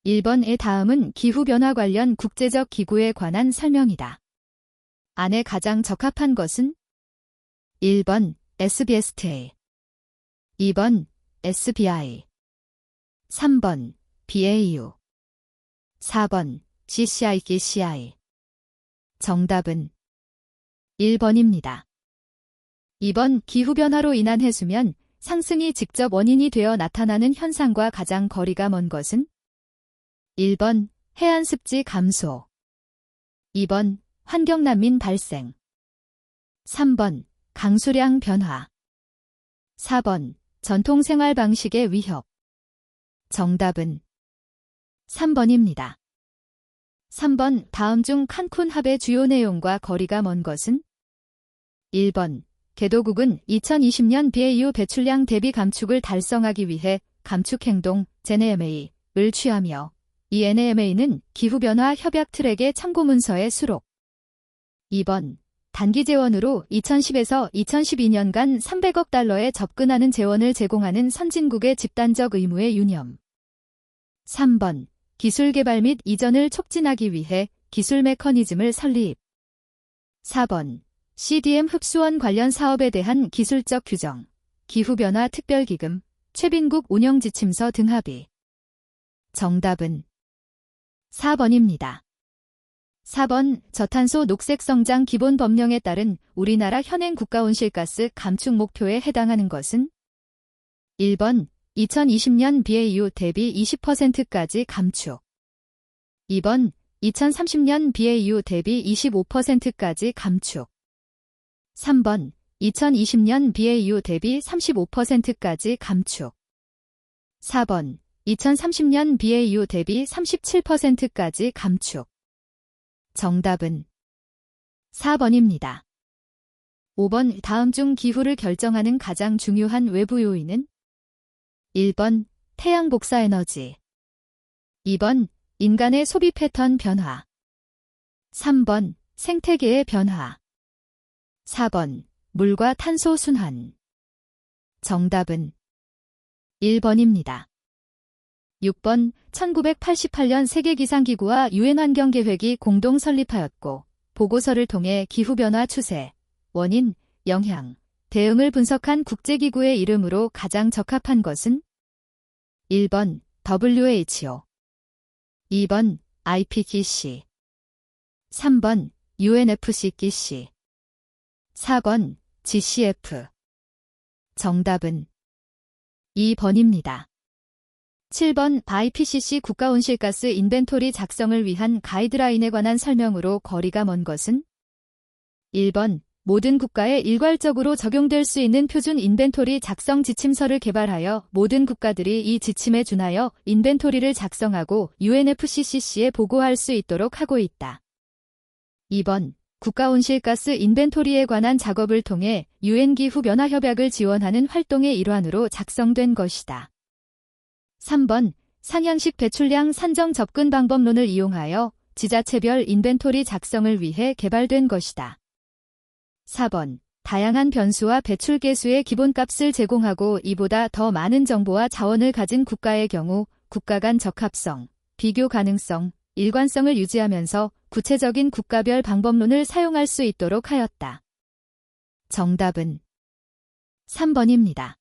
1번의 다음은 기후변화 관련 국제적 기구에 관한 설명이다. 안에 가장 적합한 것은 1번 SBSTA, 2번 SBI, 3번 BAU, 4번 GCI. 정답은 1번입니다. 2번 기후변화로 인한 해수면 상승이 직접 원인이 되어 나타나는 현상과 가장 거리가 먼 것은 1번 해안습지 감소, 2번 환경난민 발생, 3번 강수량 변화, 4번 전통생활 방식의 위협. 정답은 3번입니다. 3번 다음 중 칸쿤 합의 주요 내용과 거리가 먼 것은 1번 개도국은 2020년 BAU 배출량 대비 감축을 달성하기 위해 감축행동 NAMA를 취하며 이 NAMA는 기후변화 협약 트랙의 참고문서에 수록. 2번 단기 재원으로 2010에서 2012년간 300억 달러에 접근하는 재원을 제공하는 선진국의 집단적 의무의 유념. 3번 기술 개발 및 이전을 촉진하기 위해 기술 메커니즘을 설립. 4번 CDM 흡수원 관련 사업에 대한 기술적 규정, 기후변화 특별기금, 최빈국 운영지침서 등 합의. 정답은 4번입니다. 4번 저탄소 녹색성장 기본법령에 따른 우리나라 현행 국가온실가스 감축 목표에 해당하는 것은 1번 2020년 BAU 대비 20%까지 감축, 2번 2030년 BAU 대비 25%까지 감축, 3번 2020년 BAU 대비 35%까지 감축, 4번 2030년 BAU 대비 37%까지 감축. 정답은 4번입니다. 5번 다음 중 기후를 결정하는 가장 중요한 외부 요인은 1번 태양 복사 에너지, 2번 인간의 소비 패턴 변화, 3번 생태계의 변화, 4번 물과 탄소 순환. 정답은 1번입니다. 6번 1988년 세계기상기구와 유엔 환경계획이 공동 설립하였고 보고서를 통해 기후변화 추세, 원인, 영향, 대응을 분석한 국제기구의 이름으로 가장 적합한 것은 1번 WHO, 2번 IPCC, 3번 UNFCCC, 4번 GCF. 정답은 2번입니다. 7번 IPCC 국가온실가스 인벤토리 작성을 위한 가이드라인에 관한 설명으로 거리가 먼 것은 1번 모든 국가에 일괄적으로 적용될 수 있는 표준 인벤토리 작성 지침서를 개발하여 모든 국가들이 이 지침에 준하여 인벤토리를 작성하고 UNFCCC에 보고할 수 있도록 하고 있다. 2번 국가온실가스 인벤토리에 관한 작업을 통해 UN 기후변화협약을 지원하는 활동의 일환으로 작성된 것이다. 3번 상향식 배출량 산정 접근 방법론을 이용하여 지자체별 인벤토리 작성을 위해 개발된 것이다. 4번 다양한 변수와 배출 계수의 기본값을 제공하고 이보다 더 많은 정보와 자원을 가진 국가의 경우 국가 간 적합성, 비교 가능성, 일관성을 유지하면서 구체적인 국가별 방법론을 사용할 수 있도록 하였다. 정답은 3번입니다.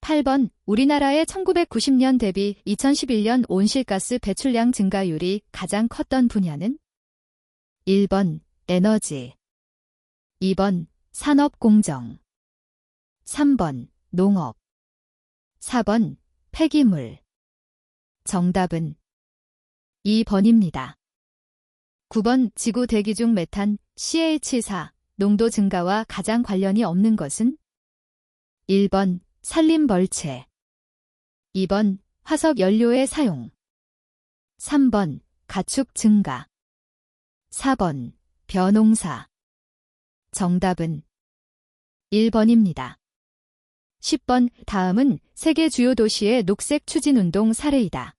8번 우리나라의 1990년 대비 2011년 온실가스 배출량 증가율이 가장 컸던 분야는 1번 에너지, 2번 산업공정, 3번 농업, 4번 폐기물. 정답은 2번입니다. 9번 지구 대기 중 메탄 CH4 농도 증가와 가장 관련이 없는 것은 1번 산림벌채, 2번 화석 연료의 사용, 3번 가축 증가, 4번 벼농사. 정답은 1번입니다. 10번 다음은 세계 주요 도시의 녹색 추진운동 사례이다.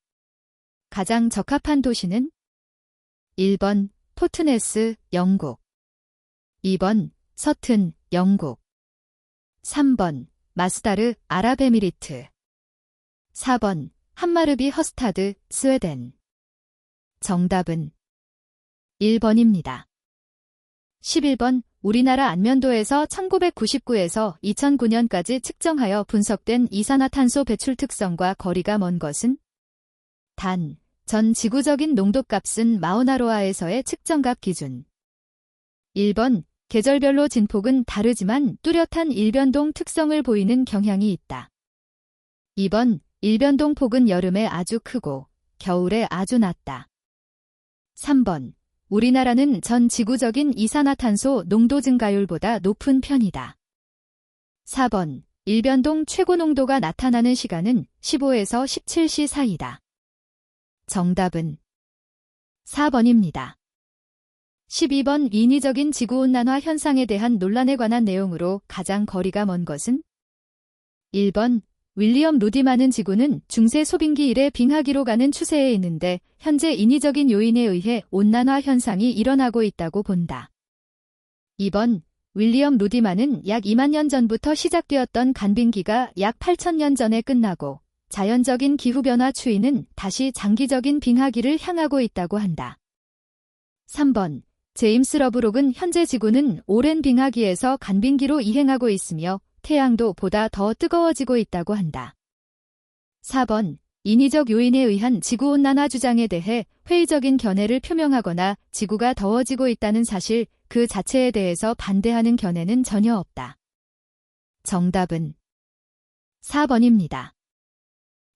가장 적합한 도시는 1번 토트네스, 영국, 2번 서튼, 영국, 3번 마스다르, 아랍에미리트, 4번 함마르비 허스타드, 스웨덴. 정답은 1번입니다. 11번 우리나라 안면도에서 1999에서 2009년까지 측정하여 분석된 이산화탄소 배출 특성과 거리가 먼 것은? 단, 전 지구적인 농도값은 마우나로아에서의 측정값 기준. 1번 계절별로 진폭은 다르지만 뚜렷한 일변동 특성을 보이는 경향이 있다. 2번 일변동 폭은 여름에 아주 크고 겨울에 아주 낮다. 3번 우리나라는 전 지구적인 이산화탄소 농도 증가율보다 높은 편이다. 4번 일변동 최고 농도가 나타나는 시간은 15에서 17시 사이다. 정답은 4번입니다. 12번 인위적인 지구온난화 현상에 대한 논란에 관한 내용으로 가장 거리가 먼 것은? 1번 윌리엄 루디만은 지구는 중세 소빙기 이래 빙하기로 가는 추세에 있는데 현재 인위적인 요인에 의해 온난화 현상이 일어나고 있다고 본다. 2번 윌리엄 루디만은 약 2만 년 전부터 시작되었던 간빙기가 약 8,000년 전에 끝나고 자연적인 기후변화 추이는 다시 장기적인 빙하기를 향하고 있다고 한다. 3번 제임스 러브록은 현재 지구는 오랜 빙하기에서 간빙기로 이행하고 있으며 태양도 보다 더 뜨거워지고 있다고 한다. 4번 인위적 요인에 의한 지구온난화 주장에 대해 회의적인 견해를 표명하거나 지구가 더워지고 있다는 사실 그 자체에 대해서 반대하는 견해는 전혀 없다. 정답은 4번입니다.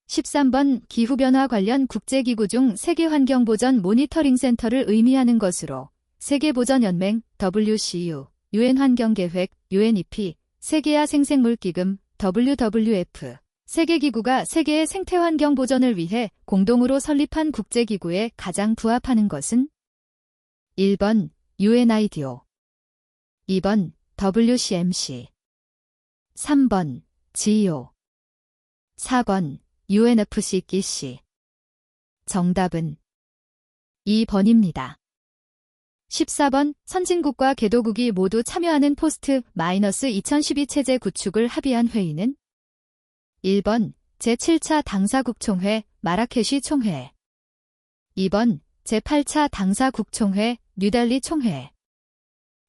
13번 기후변화 관련 국제기구 중 세계환경보전 모니터링 센터를 의미하는 것으로 세계보전연맹, WCU, 유엔환경계획, UNEP, 세계야 생생물기금, WWF, 세계기구가 세계의 생태환경 보전을 위해 공동으로 설립한 국제기구에 가장 부합하는 것은? 1번 UNIDO, 2번 WCMC, 3번 GEO, 4번 UNFCCC. 정답은 2번입니다. 14번 선진국과 개도국이 모두 참여하는 포스트-2012 체제 구축을 합의한 회의는? 1번 제7차 당사국총회 마라케시 총회, 2번 제8차 당사국총회 뉴델리 총회,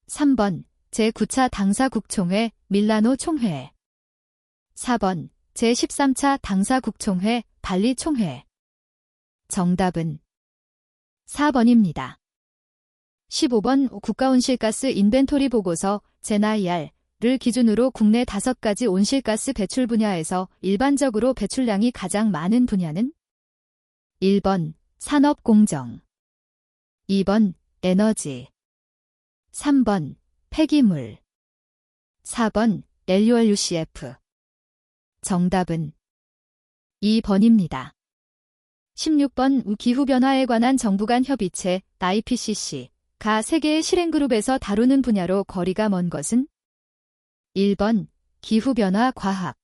3번 제9차 당사국총회 밀라노 총회, 4번 제13차 당사국총회 발리 총회. 정답은 4번입니다. 15번 국가온실가스 인벤토리 보고서 GNIR를 기준으로 국내 5가지 온실가스 배출 분야에서 일반적으로 배출량이 가장 많은 분야는? 1번 산업공정, 2번 에너지, 3번 폐기물, 4번 LULUCF. 정답은 2번입니다. 16번 기후변화에 관한 정부 간 협의체 IPCC가 세계의 실행그룹에서 다루는 분야로 거리가 먼 것은? 1번 기후변화 과학,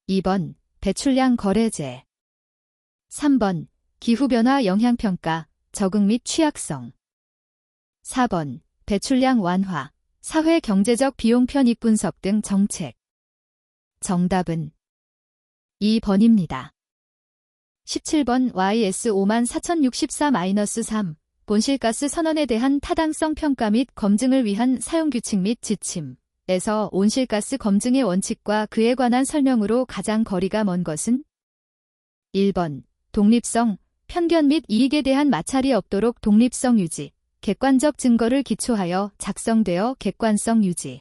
2번 배출량 거래제, 3번 기후변화 영향평가, 적응 및 취약성, 4번 배출량 완화, 사회 경제적 비용 편익 분석 등 정책. 정답은 2번입니다. 17번 YS 54064-3 온실가스 선언에 대한 타당성 평가 및 검증을 위한 사용규칙 및 지침에서 온실가스 검증의 원칙과 그에 관한 설명으로 가장 거리가 먼 것은? 1번 독립성, 편견 및 이익에 대한 마찰이 없도록 독립성 유지, 객관적 증거를 기초하여 작성되어 객관성 유지.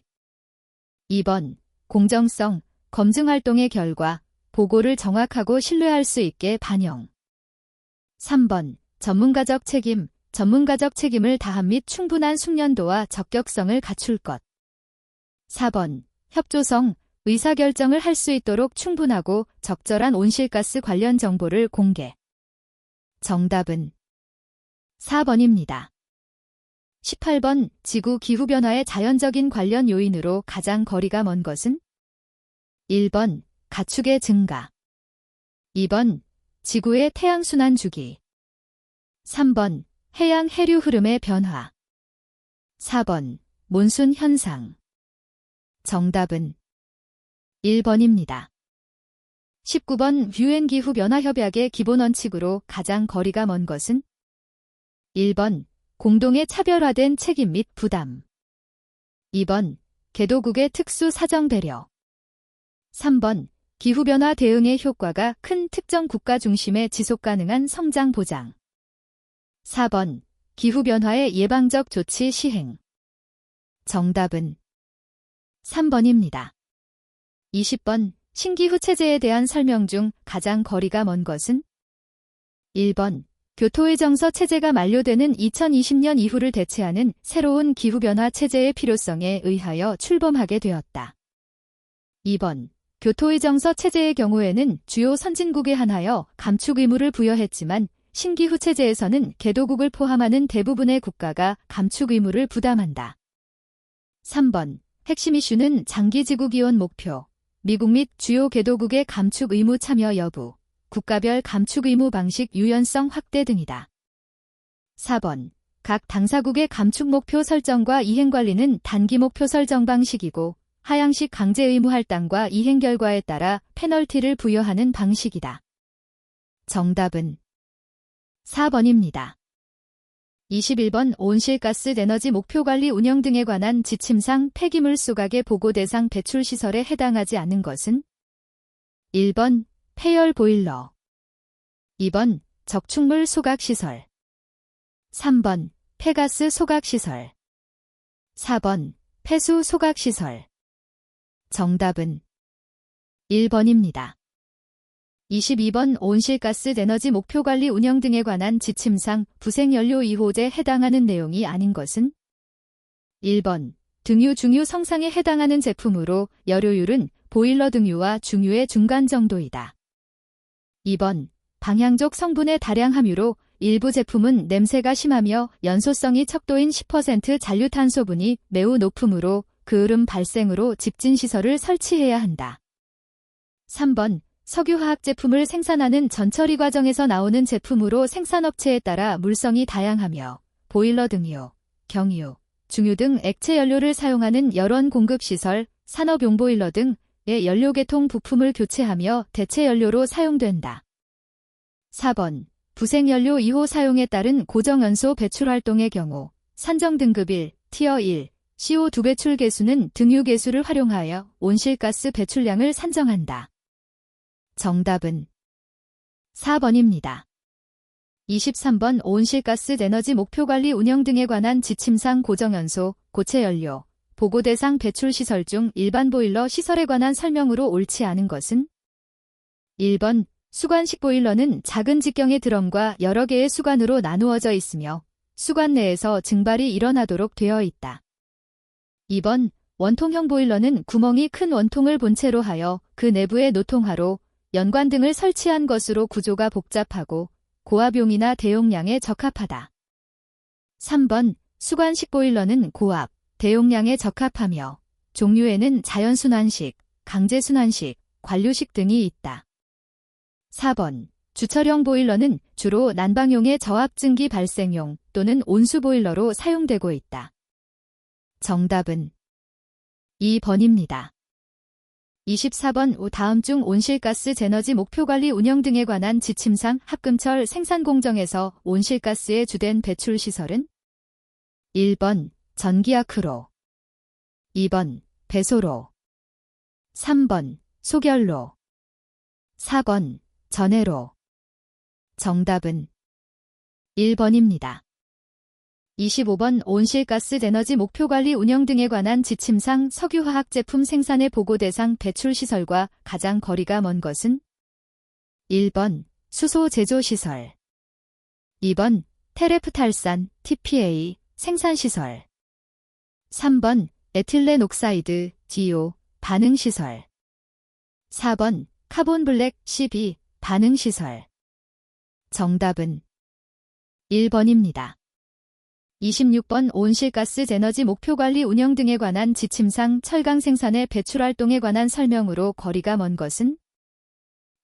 2번 공정성, 검증활동의 결과, 보고를 정확하고 신뢰할 수 있게 반영. 3번 전문가적 책임, 전문가적 책임을 다함 및 충분한 숙련도와 적격성을 갖출 것. 4번 협조성, 의사결정을 할 수 있도록 충분하고 적절한 온실가스 관련 정보를 공개. 정답은 4번입니다. 18번 지구 기후변화의 자연적인 관련 요인으로 가장 거리가 먼 것은? 1번 가축의 증가, 2번 지구의 태양순환 주기, 3번 해양 해류 흐름의 변화, 4번 몬순 현상. 정답은 1번입니다. 19번 유엔 기후 변화 협약의 기본 원칙으로 가장 거리가 먼 것은? 1번 공동의 차별화된 책임 및 부담. 2번 개도국의 특수 사정 배려. 3번 기후변화 대응의 효과가 큰 특정 국가 중심의 지속가능한 성장 보장. 4번 기후변화의 예방적 조치 시행. 정답은 3번입니다. 20번 신기후 체제에 대한 설명 중 가장 거리가 먼 것은? 1번 교토의 정서 체제가 만료되는 2020년 이후를 대체하는 새로운 기후변화 체제의 필요성에 의하여 출범하게 되었다. 2번 교토의 정서 체제의 경우에는 주요 선진국에 한하여 감축 의무를 부여했지만 신기후 체제에서는 개도국을 포함하는 대부분의 국가가 감축 의무를 부담한다. 3번 핵심 이슈는 장기지구기온 목표, 미국 및 주요 개도국의 감축 의무 참여 여부, 국가별 감축 의무 방식 유연성 확대 등이다. 4번 각 당사국의 감축 목표 설정과 이행 관리는 단기 목표 설정 방식이고 하향식 강제 의무 할당과 이행 결과에 따라 페널티를 부여하는 방식이다. 정답은 4번입니다. 21번 온실가스 에너지 목표 관리 운영 등에 관한 지침상 폐기물 수각의 보고 대상 배출 시설에 해당하지 않는 것은? 1번 폐열 보일러. 2번 적축물 소각시설. 3번 폐가스 소각시설. 4번 폐수 소각시설. 정답은 1번입니다. 22번 온실가스 에너지 목표 관리 운영 등에 관한 지침상 부생연료 2호제에 해당하는 내용이 아닌 것은? 1번 등유 중유 성상에 해당하는 제품으로 열효율은 보일러 등유와 중유의 중간 정도이다. 2번 방향족 성분의 다량 함유로 일부 제품은 냄새가 심하며 연소성이 척도인 10% 잔류탄소분이 매우 높으므로 그을음 발생으로 집진시설을 설치해야 한다. 3번 석유화학 제품을 생산하는 전처리 과정에서 나오는 제품으로 생산업체에 따라 물성이 다양하며 보일러 등유, 경유, 중유 등 액체 연료를 사용하는 열원 공급시설, 산업용보일러 등의 연료계통 부품을 교체하며 대체 연료로 사용된다. 4번 부생연료 2호 사용에 따른 고정연소 배출 활동의 경우 산정 등급 1, 티어 1, CO2 배출 계수는 등유 계수를 활용하여 온실가스 배출량을 산정한다. 정답은 4번입니다. 23번 온실가스 에너지 목표 관리 운영 등에 관한 지침상 고정연소, 고체연료, 보고 대상 배출 시설 중 일반 보일러 시설에 관한 설명으로 옳지 않은 것은? 1번 수관식 보일러는 작은 직경의 드럼과 여러 개의 수관으로 나누어져 있으며 수관 내에서 증발이 일어나도록 되어 있다. 2번 원통형 보일러는 구멍이 큰 원통을 본체로 하여 그 내부에 노통화로 연관 등을 설치한 것으로 구조가 복잡하고 고압용이나 대용량에 적합하다. 3번 수관식 보일러는 고압, 대용량에 적합하며 종류에는 자연순환식, 강제순환식, 관류식 등이 있다. 4번 주철형 보일러는 주로 난방용의 저압증기 발생용 또는 온수 보일러로 사용되고 있다. 정답은 2번입니다. 24번 다음 중 온실가스 에너지 목표 관리 운영 등에 관한 지침상 합금철 생산 공정에서 온실가스의 주된 배출 시설은? 1번 전기아크로, 2번 배소로, 3번 소결로, 4번 전해로. 정답은 1번입니다. 25번 온실가스 에너지 목표 관리 운영 등에 관한 지침상 석유화학 제품 생산의 보고 대상 배출 시설과 가장 거리가 먼 것은? 1번 수소 제조 시설, 2번 테레프탈산 TPA 생산 시설, 3번 에틸렌 옥사이드 DO 반응 시설, 4번 카본 블랙 CB 반응 시설. 정답은 1번입니다. 26번 온실가스 에너지 목표 관리 운영 등에 관한 지침상 철강 생산의 배출 활동에 관한 설명으로 거리가 먼 것은?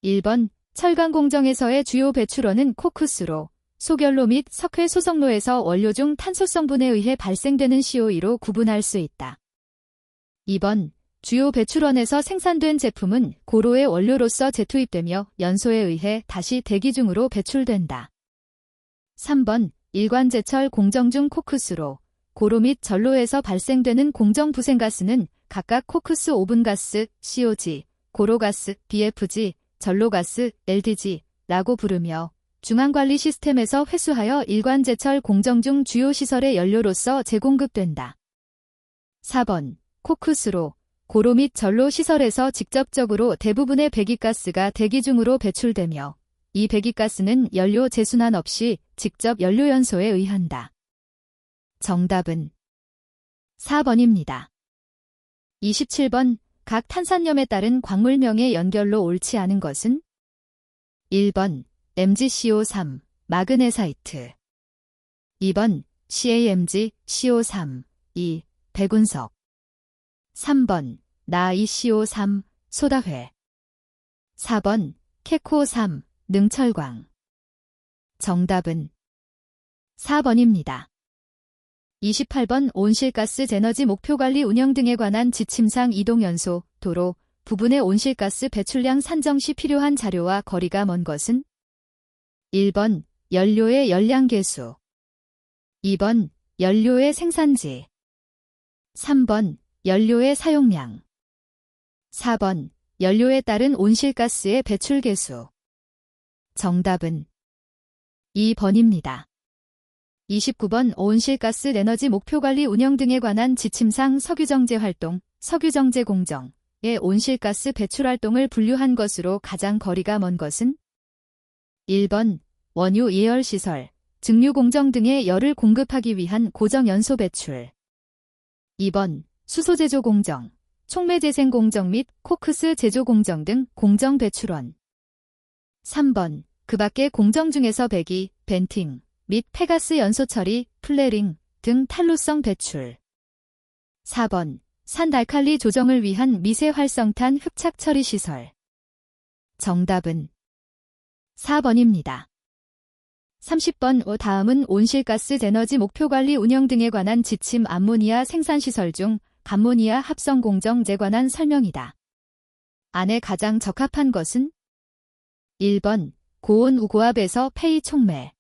1번 철강 공정에서의 주요 배출원은 코크스로, 소결로 및 석회 소성로에서 원료 중 탄소 성분에 의해 발생되는 CO2로 구분할 수 있다. 2번 주요 배출원에서 생산된 제품은 고로의 원료로서 재투입되며 연소에 의해 다시 대기 중으로 배출된다. 3번 일관제철 공정 중 코크스로 고로 및 전로에서 발생되는 공정부생가스는 각각 코크스 오븐가스, COG, 고로가스, BFG, 전로가스, LDG라고 부르며 중앙관리 시스템에서 회수하여 일관제철 공정 중 주요 시설의 연료로서 재공급된다. 4번 코크스로 고로 및 전로 시설에서 직접적으로 대부분의 배기가스가 대기 중으로 배출되며 이 배기가스는 연료 재순환 없이 직접 연료 연소에 의한다. 정답은 4번입니다. 27번 각 탄산염에 따른 광물명의 연결로 옳지 않은 것은 1번 MgCO3 마그네사이트 2번 CAMG CO3 2 백운석 3번 나이CO3 소다회 4번 케코3 능철광 정답은 4번입니다. 28번 온실가스 제너지 목표관리 운영 등에 관한 지침상 이동연소, 도로, 부분의 온실가스 배출량 산정 시 필요한 자료와 거리가 먼 것은 1번 연료의 열량계수 2번 연료의 생산지 3번 연료의 사용량 4번 연료에 따른 온실가스의 배출계수 정답은 2번입니다. 29번 온실가스 에너지 목표관리 운영 등에 관한 지침상 석유정제 활동, 석유정제 공정의 온실가스 배출 활동을 분류한 것으로 가장 거리가 먼 것은 1번 원유 예열시설, 증류공정 등의 열을 공급하기 위한 고정연소 배출 2번 수소제조 공정, 촉매재생 공정 및 코크스 제조 공정 등 공정 배출원 3번 그 밖의 공정 중에서 배기, 벤팅 및 폐가스 연소 처리, 플레링 등 탄로성 배출 4번 산달칼리 조정을 위한 미세 활성탄 흡착 처리 시설 정답은 4번입니다. 30번 다음은 온실가스 에너지 목표관리 운영 등에 관한 지침 암모니아 생산시설 중 감모니아 합성공정에 관한 설명이다. 안에 가장 적합한 것은 1번 고온 우고압에서 폐이 촉매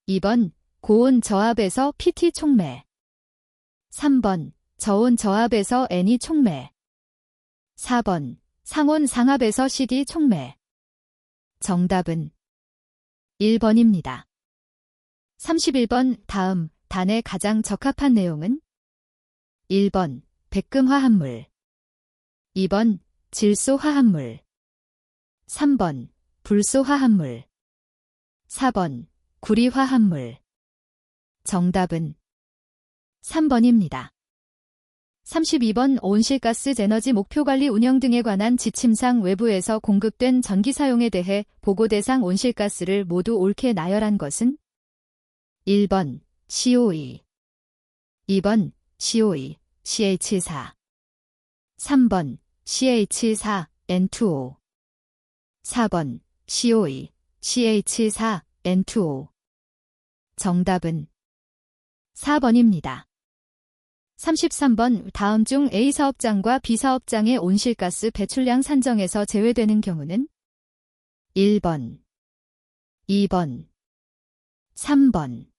2번 고온 저압에서 PT 촉매 3번 저온 저압에서 NE 촉매 4번 상온 상압에서 CD 촉매 정답은 1번입니다. 31번 다음 단에 가장 적합한 내용은 1번 백금화합물 2번 질소화합물 3번 불소화합물 4번 구리화합물 정답은 3번입니다. 32번 온실가스 에너지 목표관리 운영 등에 관한 지침상 외부에서 공급된 전기 사용에 대해 보고 대상 온실가스를 모두 옳게 나열한 것은 1번 CO2 2번 CO2 CH4 3번 CH4 N2O 4번 CO2 CH4 N2O 정답은 4번입니다. 33번 다음 중 A사업장과 B사업장의 온실가스 배출량 산정에서 제외되는 경우는 1번, 2번, 3번,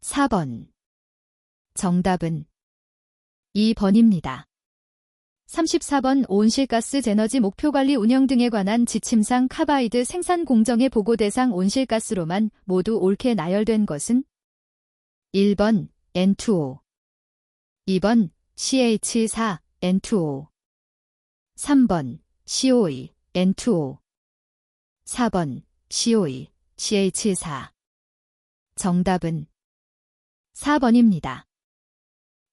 4번 정답은 2번입니다. 34번 온실가스 에너지 목표관리 운영 등에 관한 지침상 카바이드 생산 공정의 보고 대상 온실가스로만 모두 옳게 나열된 것은 1번 N2O 2번 CH4 N2O 3번 CO2 N2O 4번 CO2 CH4 정답은 4번입니다.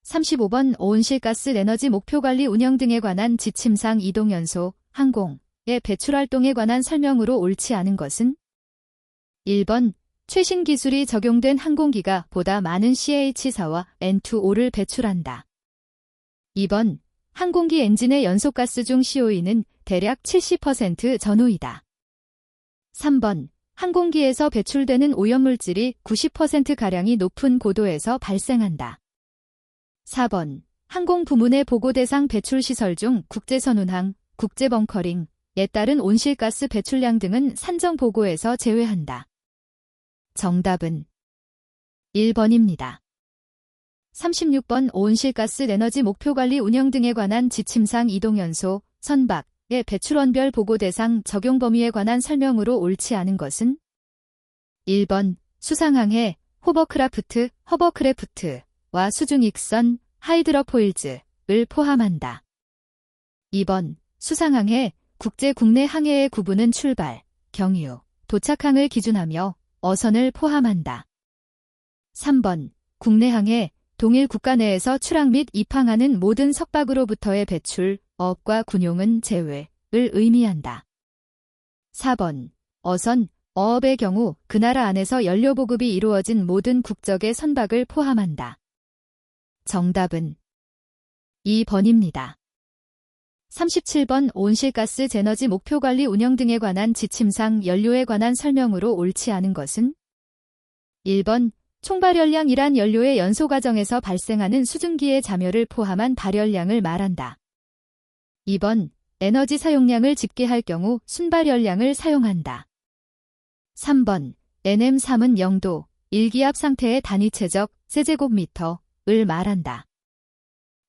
35번 온실가스 에너지 목표관리 운영 등에 관한 지침상 이동연소, 항공의 배출활동에 관한 설명으로 옳지 않은 것은 1번 최신 기술이 적용된 항공기가 보다 많은 CH4와 N2O를 배출한다. 2번 항공기 엔진의 연소가스 중 CO2는 대략 70% 전후이다. 3번 항공기에서 배출되는 오염물질이 90%가량이 높은 고도에서 발생한다. 4번 항공 부문의 보고 대상 배출 시설 중 국제선운항, 국제벙커링에 따른 온실가스 배출량 등은 산정 보고에서 제외한다. 정답은 1번입니다. 36번 온실가스 에너지 목표관리 운영 등에 관한 지침상 이동연소, 선박의 배출원별 보고 대상 적용 범위에 관한 설명으로 옳지 않은 것은 1번 수상항해, 허버크래프트와 수중익선, 하이드러포일즈를 포함한다. 2번 수상항해, 국제 국내 항해의 구분은 출발, 경유, 도착항을 기준하며 어선을 포함한다. 3번 국내 항해, 동일 국가 내에서 출항 및 입항하는 모든 석박으로부터의 배출, 어업과 군용은 제외를 의미한다. 4번 어선, 어업의 경우 그 나라 안에서 연료 보급이 이루어진 모든 국적의 선박을 포함한다. 정답은 2번입니다. 37번 온실가스 제너지 목표관리 운영 등에 관한 지침상 연료에 관한 설명으로 옳지 않은 것은 1번 총발열량이란 연료의 연소 과정에서 발생하는 수증기의 잠열을 포함한 발열량을 말한다. 2번 에너지 사용량을 집계할 경우 순발열량을 사용한다. 3번 NM3은 0도, 1기압 상태의 단위 최적 세제곱미터를 말한다.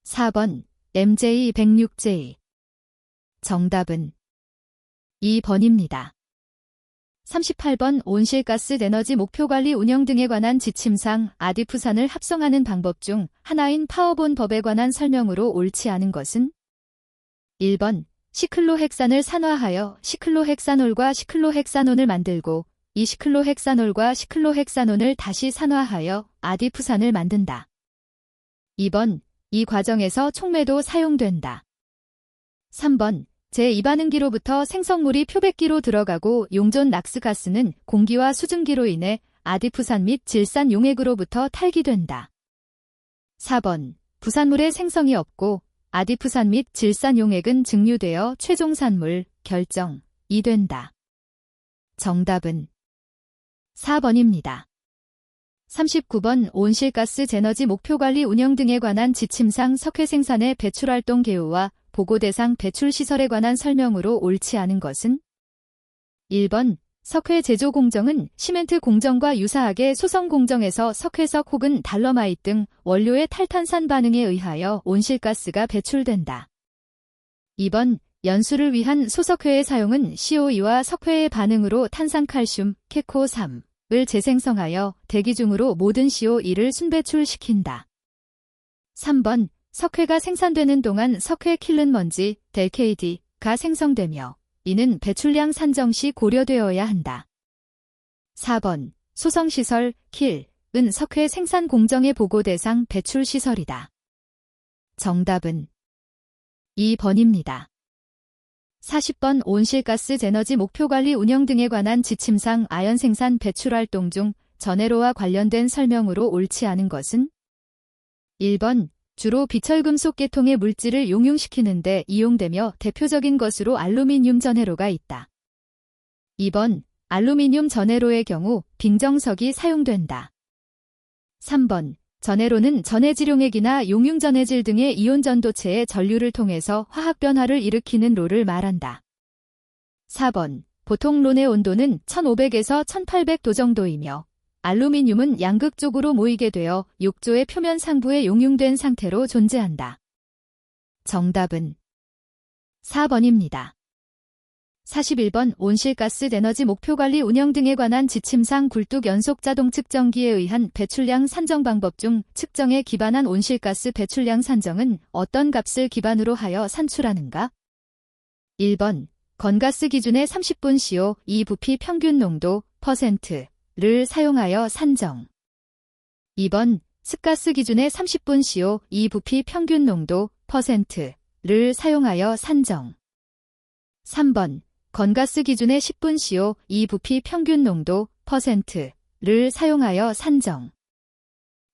4번 MJ106J. 정답은 2번입니다. 38번 온실가스 에너지 목표관리 운영 등에 관한 지침상 아디푸산을 합성하는 방법 중 하나인 파워본 법에 관한 설명으로 옳지 않은 것은 1번 시클로헥산을 산화하여 시클로헥사놀과 시클로헥사논을 만들고 이 시클로헥사놀과 시클로헥사논을 다시 산화하여 아디푸산을 만든다. 2번 이 과정에서 촉매도 사용된다. 3번 제2반응기로부터 생성물이 표백기로 들어가고 용존 락스가스는 공기와 수증기로 인해 아디푸산 및 질산 용액으로부터 탈기된다. 4번 부산물의 생성이 없고 아디푸산 및 질산 용액은 증류되어 최종 산물, 결정이 된다. 정답은 4번입니다. 39번 온실가스 제너지 목표관리 운영 등에 관한 지침상 석회 생산의 배출활동 개요와 보고 대상 배출 시설에 관한 설명으로 옳지 않은 것은 1번 석회 제조 공정은 시멘트 공정과 유사하게 소성 공정에서 석회석 혹은 달러마이트 등 원료의 탈탄산 반응에 의하여 온실가스가 배출된다. 2번 연수를 위한 소석회의 사용은 CO2와 석회의 반응으로 탄산칼슘, 케코3을 재생성하여 대기 중으로 모든 CO2를 순배출시킨다. 3번 석회가 생산되는 동안 석회 킬른 먼지, 델케이디가 생성되며 이는 배출량 산정 시 고려되어야 한다. 4번 소성시설, 킬은 석회 생산 공정의 보고 대상 배출 시설이다. 정답은 2번입니다. 40번 온실가스 에너지 목표관리 운영 등에 관한 지침상 아연 생산 배출 활동 중 전해로와 관련된 설명으로 옳지 않은 것은 1번 주로 비철금속 계통의 물질을 용융시키는 데 이용되며 대표적인 것으로 알루미늄 전해로가 있다. 2번 알루미늄 전해로의 경우 빙정석이 사용된다. 3번 전해로는 전해질용액이나 용융전해질 등의 이온 전도체의 전류를 통해서 화학 변화를 일으키는 로를 말한다. 4번 보통 론의 온도는 1500에서 1800도 정도이며 알루미늄은 양극 쪽으로 모이게 되어 욕조의 표면 상부에 용융된 상태로 존재한다. 정답은 4번입니다. 41번 온실가스 에너지 목표관리 운영 등에 관한 지침상 굴뚝 연속 자동 측정기에 의한 배출량 산정 방법 중 측정에 기반한 온실가스 배출량 산정은 어떤 값을 기반으로 하여 산출하는가? 1번 건가스 기준의 30분 CO2 부피 평균 농도 %를 사용하여 산정. 2번 습가스 기준의 30분 CO2 부피 평균 농도 %를 사용하여 산정. 3번 건가스 기준의 10분 CO2 부피 평균 농도 %를 사용하여 산정.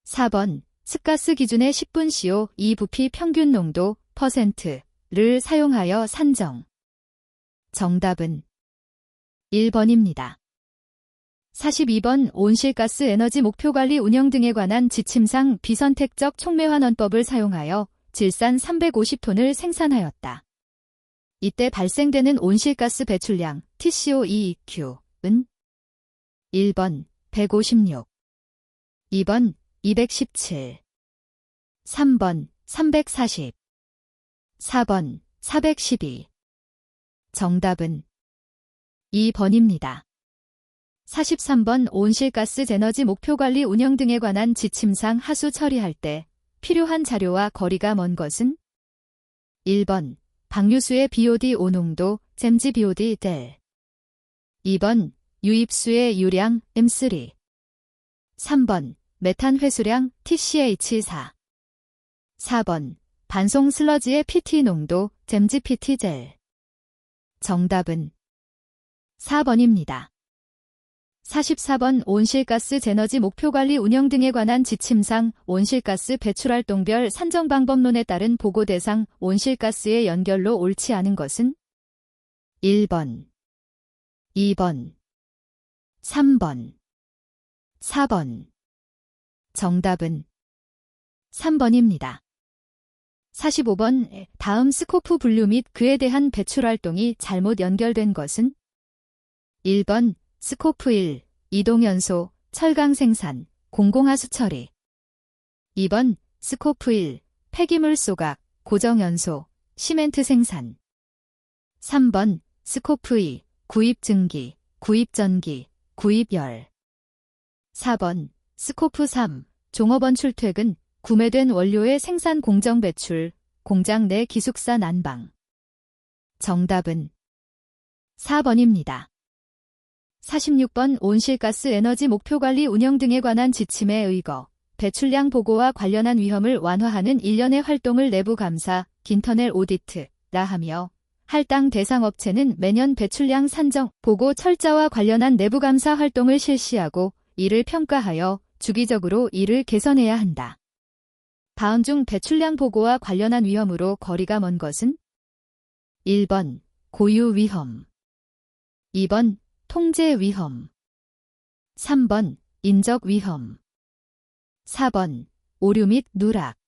4번 습가스 기준의 10분 CO2 부피 평균 농도 %를 사용하여 산정. 정답은 1번입니다. 42번 온실가스 에너지 목표관리 운영 등에 관한 지침상 비선택적 촉매환원법을 사용하여 질산 350톤을 생산하였다. 이때 발생되는 온실가스 배출량 TCO2EQ은 1번 156, 2번 217, 3번 340, 4번 412. 정답은 2번입니다. 43번 온실가스 제너지 목표관리 운영 등에 관한 지침상 하수 처리할 때 필요한 자료와 거리가 먼 것은 1번 방류수의 BOD 오농도 잼지 BOD 델 2번 유입수의 유량 M3 3번 메탄 회수량 TCH4 4번 반송 슬러지의 PT 농도 잼지 PT 젤 정답은 4번입니다. 44번 온실가스 제너지 목표관리 운영 등에 관한 지침상 온실가스 배출활동별 산정 방법론에 따른 보고 대상 온실가스의 연결로 옳지 않은 것은 1번, 2번, 3번, 4번. 정답은 3번입니다. 45번 다음 스코프 분류 및 그에 대한 배출활동이 잘못 연결된 것은 1번 스코프 1, 이동연소, 철강 생산, 공공하수 처리 2번 스코프 1, 폐기물 소각, 고정연소, 시멘트 생산 3번 스코프 2, 구입증기, 구입전기, 구입열 4번 스코프 3, 종업원 출퇴근, 구매된 원료의 생산 공정 배출, 공장 내 기숙사 난방 정답은 4번입니다. 46번 온실가스 에너지 목표관리 운영 등에 관한 지침에 의거 배출량 보고와 관련한 위험을 완화하는 일련의 활동을 내부 감사, 인터넷 오디트라 하며 할당 대상 업체는 매년 배출량 산정, 보고 철저와 관련한 내부 감사 활동을 실시하고 이를 평가하여 주기적으로 이를 개선해야 한다. 다음 중 배출량 보고와 관련한 위험으로 거리가 먼 것은 1번 고유 위험 2번 통제 위험 3번 인적 위험 4번 오류 및 누락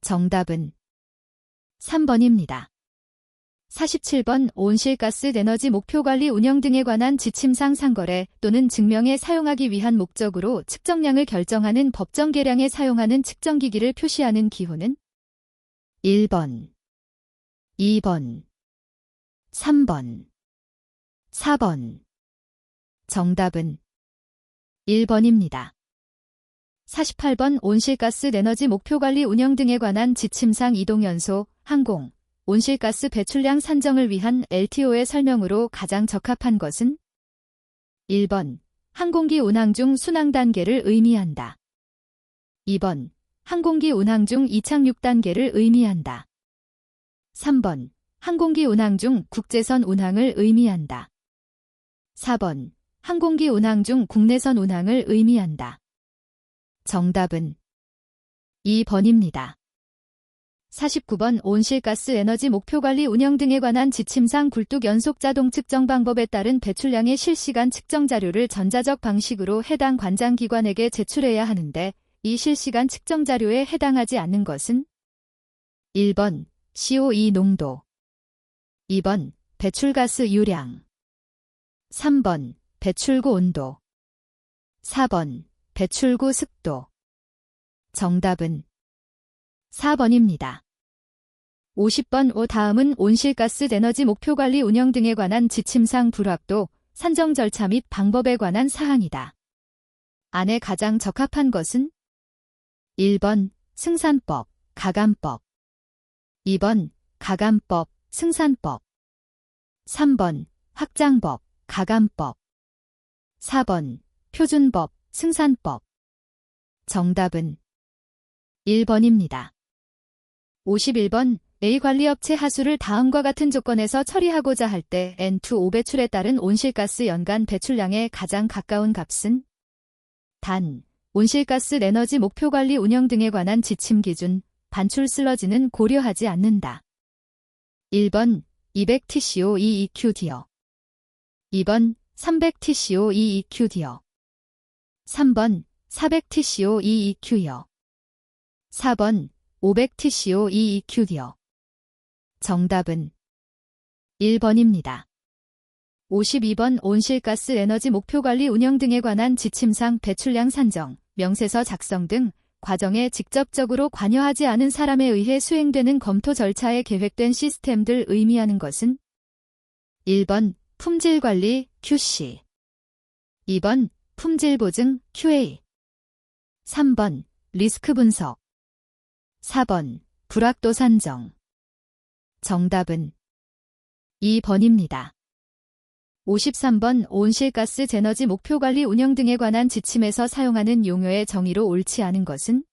정답은 3번입니다. 47번 온실가스 에너지 목표관리 운영 등에 관한 지침상 상거래 또는 증명에 사용하기 위한 목적으로 측정량을 결정하는 법정 계량에 사용하는 측정기기를 표시하는 기호는 1번, 2번, 3번, 4번. 정답은 1번입니다. 48번 온실가스 에너지 목표관리 운영 등에 관한 지침상 이동연소, 항공, 온실가스 배출량 산정을 위한 LTO의 설명으로 가장 적합한 것은 1번 항공기 운항 중 순항 단계를 의미한다. 2번 항공기 운항 중 이착륙 단계를 의미한다. 3번 항공기 운항 중 국제선 운항을 의미한다. 4번 항공기 운항 중 국내선 운항을 의미한다. 정답은 2번입니다. 49번 온실가스 에너지 목표관리 운영 등에 관한 지침상 굴뚝 연속 자동 측정 방법에 따른 배출량의 실시간 측정 자료를 전자적 방식으로 해당 관장기관에게 제출해야 하는데 이 실시간 측정 자료에 해당하지 않는 것은 1번 CO2 농도 2번 배출가스 유량 3번 배출구 온도 4번 배출구 습도 정답은 4번입니다. 50번 다음은 온실가스 에너지 목표관리 운영 등에 관한 지침상 불확도, 산정 절차 및 방법에 관한 사항이다. 안에 가장 적합한 것은 1번 승산법, 가감법 2번 가감법, 승산법 3번 확장법, 가감법 4번 표준법, 승산법 정답은 1번입니다. 51번 A관리업체 하수를 다음과 같은 조건에서 처리하고자 할 때 N2O 배출에 따른 온실가스 연간 배출량에 가장 가까운 값은 단, 온실가스 에너지 목표관리 운영 등에 관한 지침 기준, 반출 슬러지는 고려하지 않는다. 1번 200TCO2EQD어 2번 300TCO2EQD어 3번 400TCO2EQ여 4번 500TCO2EQD요. 정답은 1번입니다. 52번 온실가스 에너지 목표관리 운영 등에 관한 지침상 배출량 산정, 명세서 작성 등 과정에 직접적으로 관여하지 않은 사람에 의해 수행되는 검토 절차에 계획된 시스템들 의미하는 것은 1번 품질관리 QC 2번 품질보증 QA 3번 리스크 분석 4번 불확도 산정 정답은 2번입니다. 53번 온실가스 제너지 목표관리 운영 등에 관한 지침에서 사용하는 용어의 정의로 옳지 않은 것은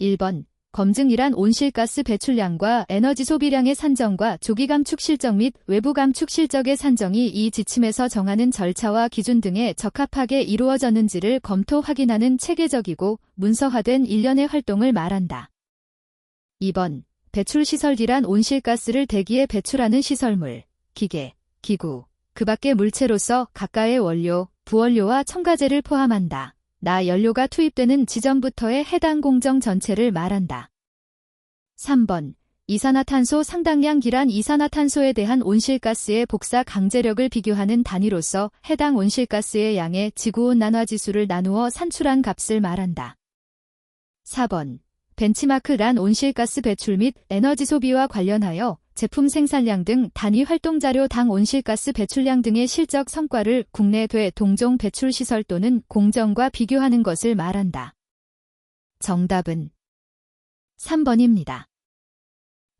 1번 검증이란 온실가스 배출량과 에너지 소비량의 산정과 조기 감축 실적 및 외부 감축 실적의 산정이 이 지침에서 정하는 절차와 기준 등에 적합하게 이루어졌는지를 검토 확인하는 체계적이고 문서화된 일련의 활동을 말한다. 2번 배출시설이란 온실가스를 대기에 배출하는 시설물, 기계, 기구, 그 밖의 물체로서 각가의 원료, 부원료와 첨가제를 포함한다. 나 연료가 투입되는 지점부터의 해당 공정 전체를 말한다. 3번 이산화탄소 상당량기란 이산화탄소에 대한 온실가스의 복사 강제력을 비교하는 단위로서 해당 온실가스의 양의 지구온 난화지수를 나누어 산출한 값을 말한다. 4번 벤치마크란 온실가스 배출 및 에너지 소비와 관련하여 제품 생산량 등 단위 활동자료 당 온실가스 배출량 등의 실적 성과를 국내 대 동종 배출시설 또는 공정과 비교하는 것을 말한다. 정답은 3번입니다.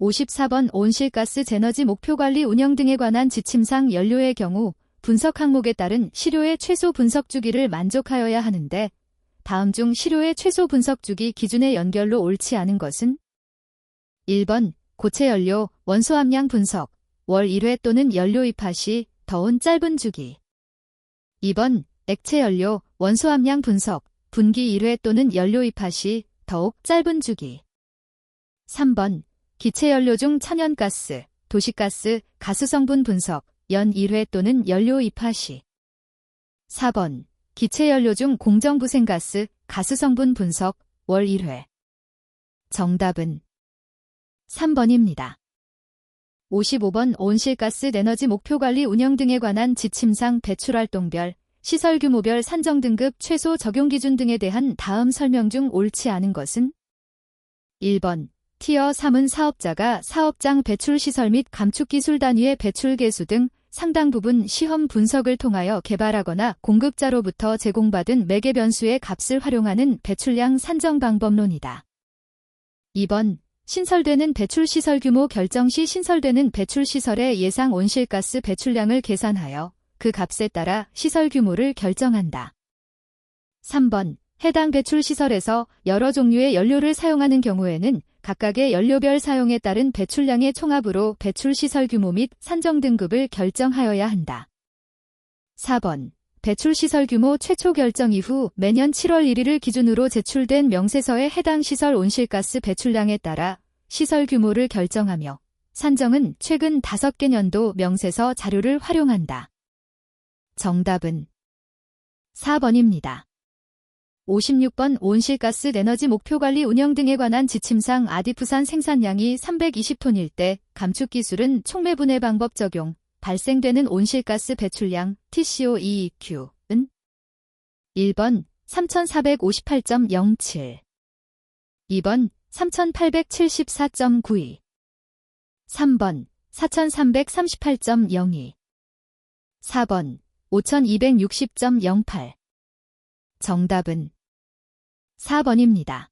54번 온실가스 제너지 목표관리 운영 등에 관한 지침상 연료의 경우 분석 항목에 따른 시료의 최소 분석 주기를 만족하여야 하는데 다음 중 시료의 최소 분석 주기 기준의 연결로 옳지 않은 것은 1번 고체연료, 원소함량 분석, 월 1회 또는 연료 입하 시 더운 짧은 주기 2번 액체연료, 원소함량 분석, 분기 1회 또는 연료 입하 시 더욱 짧은 주기 3번 기체연료 중 천연가스, 도시가스, 가스성분 분석, 연 1회 또는 연료 입하 시 4번 기체연료 중 공정부생가스, 가스성분 분석, 월 1회 정답은 3번입니다. 55번 온실가스 에너지 목표관리 운영 등에 관한 지침상 배출활동별, 시설 규모별 산정 등급 최소 적용 기준 등에 대한 다음 설명 중 옳지 않은 것은 1번 티어 3은 사업자가 사업장 배출시설 및 감축기술 단위의 배출 계수 등 상당 부분 시험 분석을 통하여 개발하거나 공급자로부터 제공받은 매개 변수의 값을 활용하는 배출량 산정 방법론이다. 2번 신설되는 배출시설 규모 결정 시 신설되는 배출시설의 예상 온실가스 배출량을 계산하여 그 값에 따라 시설 규모를 결정한다. 3번 해당 배출시설에서 여러 종류의 연료를 사용하는 경우에는 각각의 연료별 사용에 따른 배출량의 총합으로 배출시설 규모 및 산정 등급을 결정하여야 한다. 4번 배출시설 규모 최초 결정 이후 매년 7월 1일을 기준으로 제출된 명세서의 해당 시설 온실가스 배출량에 따라 시설 규모를 결정하며 산정은 최근 5개 년도 명세서 자료를 활용한다. 정답은 4번입니다. 56번 온실가스 에너지 목표관리 운영 등에 관한 지침상 아디프산 생산량이 320톤일 때 감축기술은 총매분해 방법 적용, 발생되는 온실가스 배출량 TCO2EQ은 1번 3458.07 2번 3874.92 3번 4338.02 4번 5260.08 정답은 4번입니다.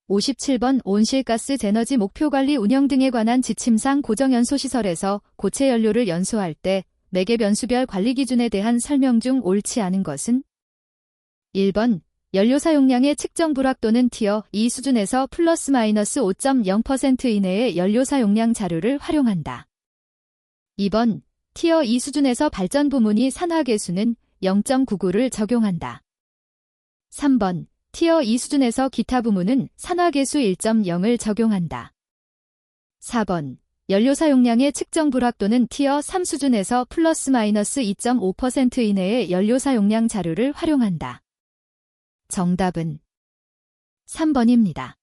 57번 온실가스 에너지 목표관리 운영 등에 관한 지침상 고정연소시설에서 고체연료를 연소할 때 매개 변수별 관리 기준에 대한 설명 중 옳지 않은 것은 1번 연료 사용량의 측정 불확도는 티어 2 수준에서 플러스 마이너스 5.0% 이내의 연료 사용량 자료를 활용한다. 2번 티어 2 수준에서 발전 부문이 산화계수는 0.99를 적용한다. 3번 티어 2 수준에서 기타 부문은 산화계수 1.0을 적용한다. 4번 연료 사용량의 측정 불확도는 티어 3 수준에서 플러스 마이너스 2.5% 이내의 연료 사용량 자료를 활용한다. 정답은 3번입니다.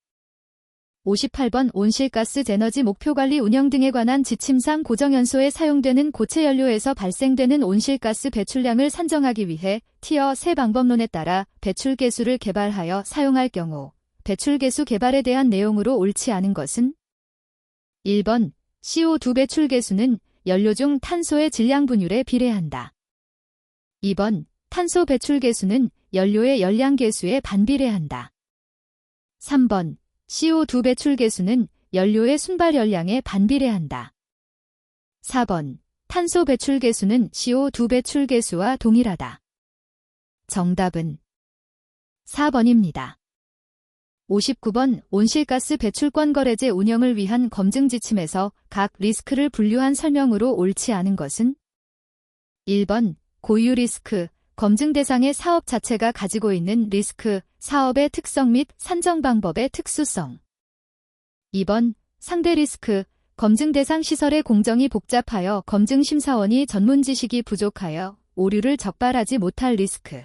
58번 온실가스 제너지 목표관리 운영 등에 관한 지침상 고정연소에 사용되는 고체 연료에서 발생되는 온실가스 배출량을 산정하기 위해 티어 3 방법론에 따라 배출계수를 개발하여 사용할 경우 배출계수 개발에 대한 내용으로 옳지 않은 것은 1번 CO2 배출계수는 연료 중 탄소의 질량 분율에 비례한다. 2번 탄소 배출계수는 연료의 열량계수에 반비례한다. 3번 CO2 배출계수는 연료의 순발 열량에 반비례한다. 4번 탄소 배출계수는 CO2 배출계수와 동일하다. 정답은 4번입니다. 59번 온실가스 배출권 거래제 운영을 위한 검증 지침에서 각 리스크를 분류한 설명으로 옳지 않은 것은 1번 고유 리스크, 검증 대상의 사업 자체가 가지고 있는 리스크, 사업의 특성 및 산정 방법의 특수성. 2번 상대 리스크, 검증 대상 시설의 공정이 복잡하여 검증 심사원이 전문 지식이 부족하여 오류를 적발하지 못할 리스크.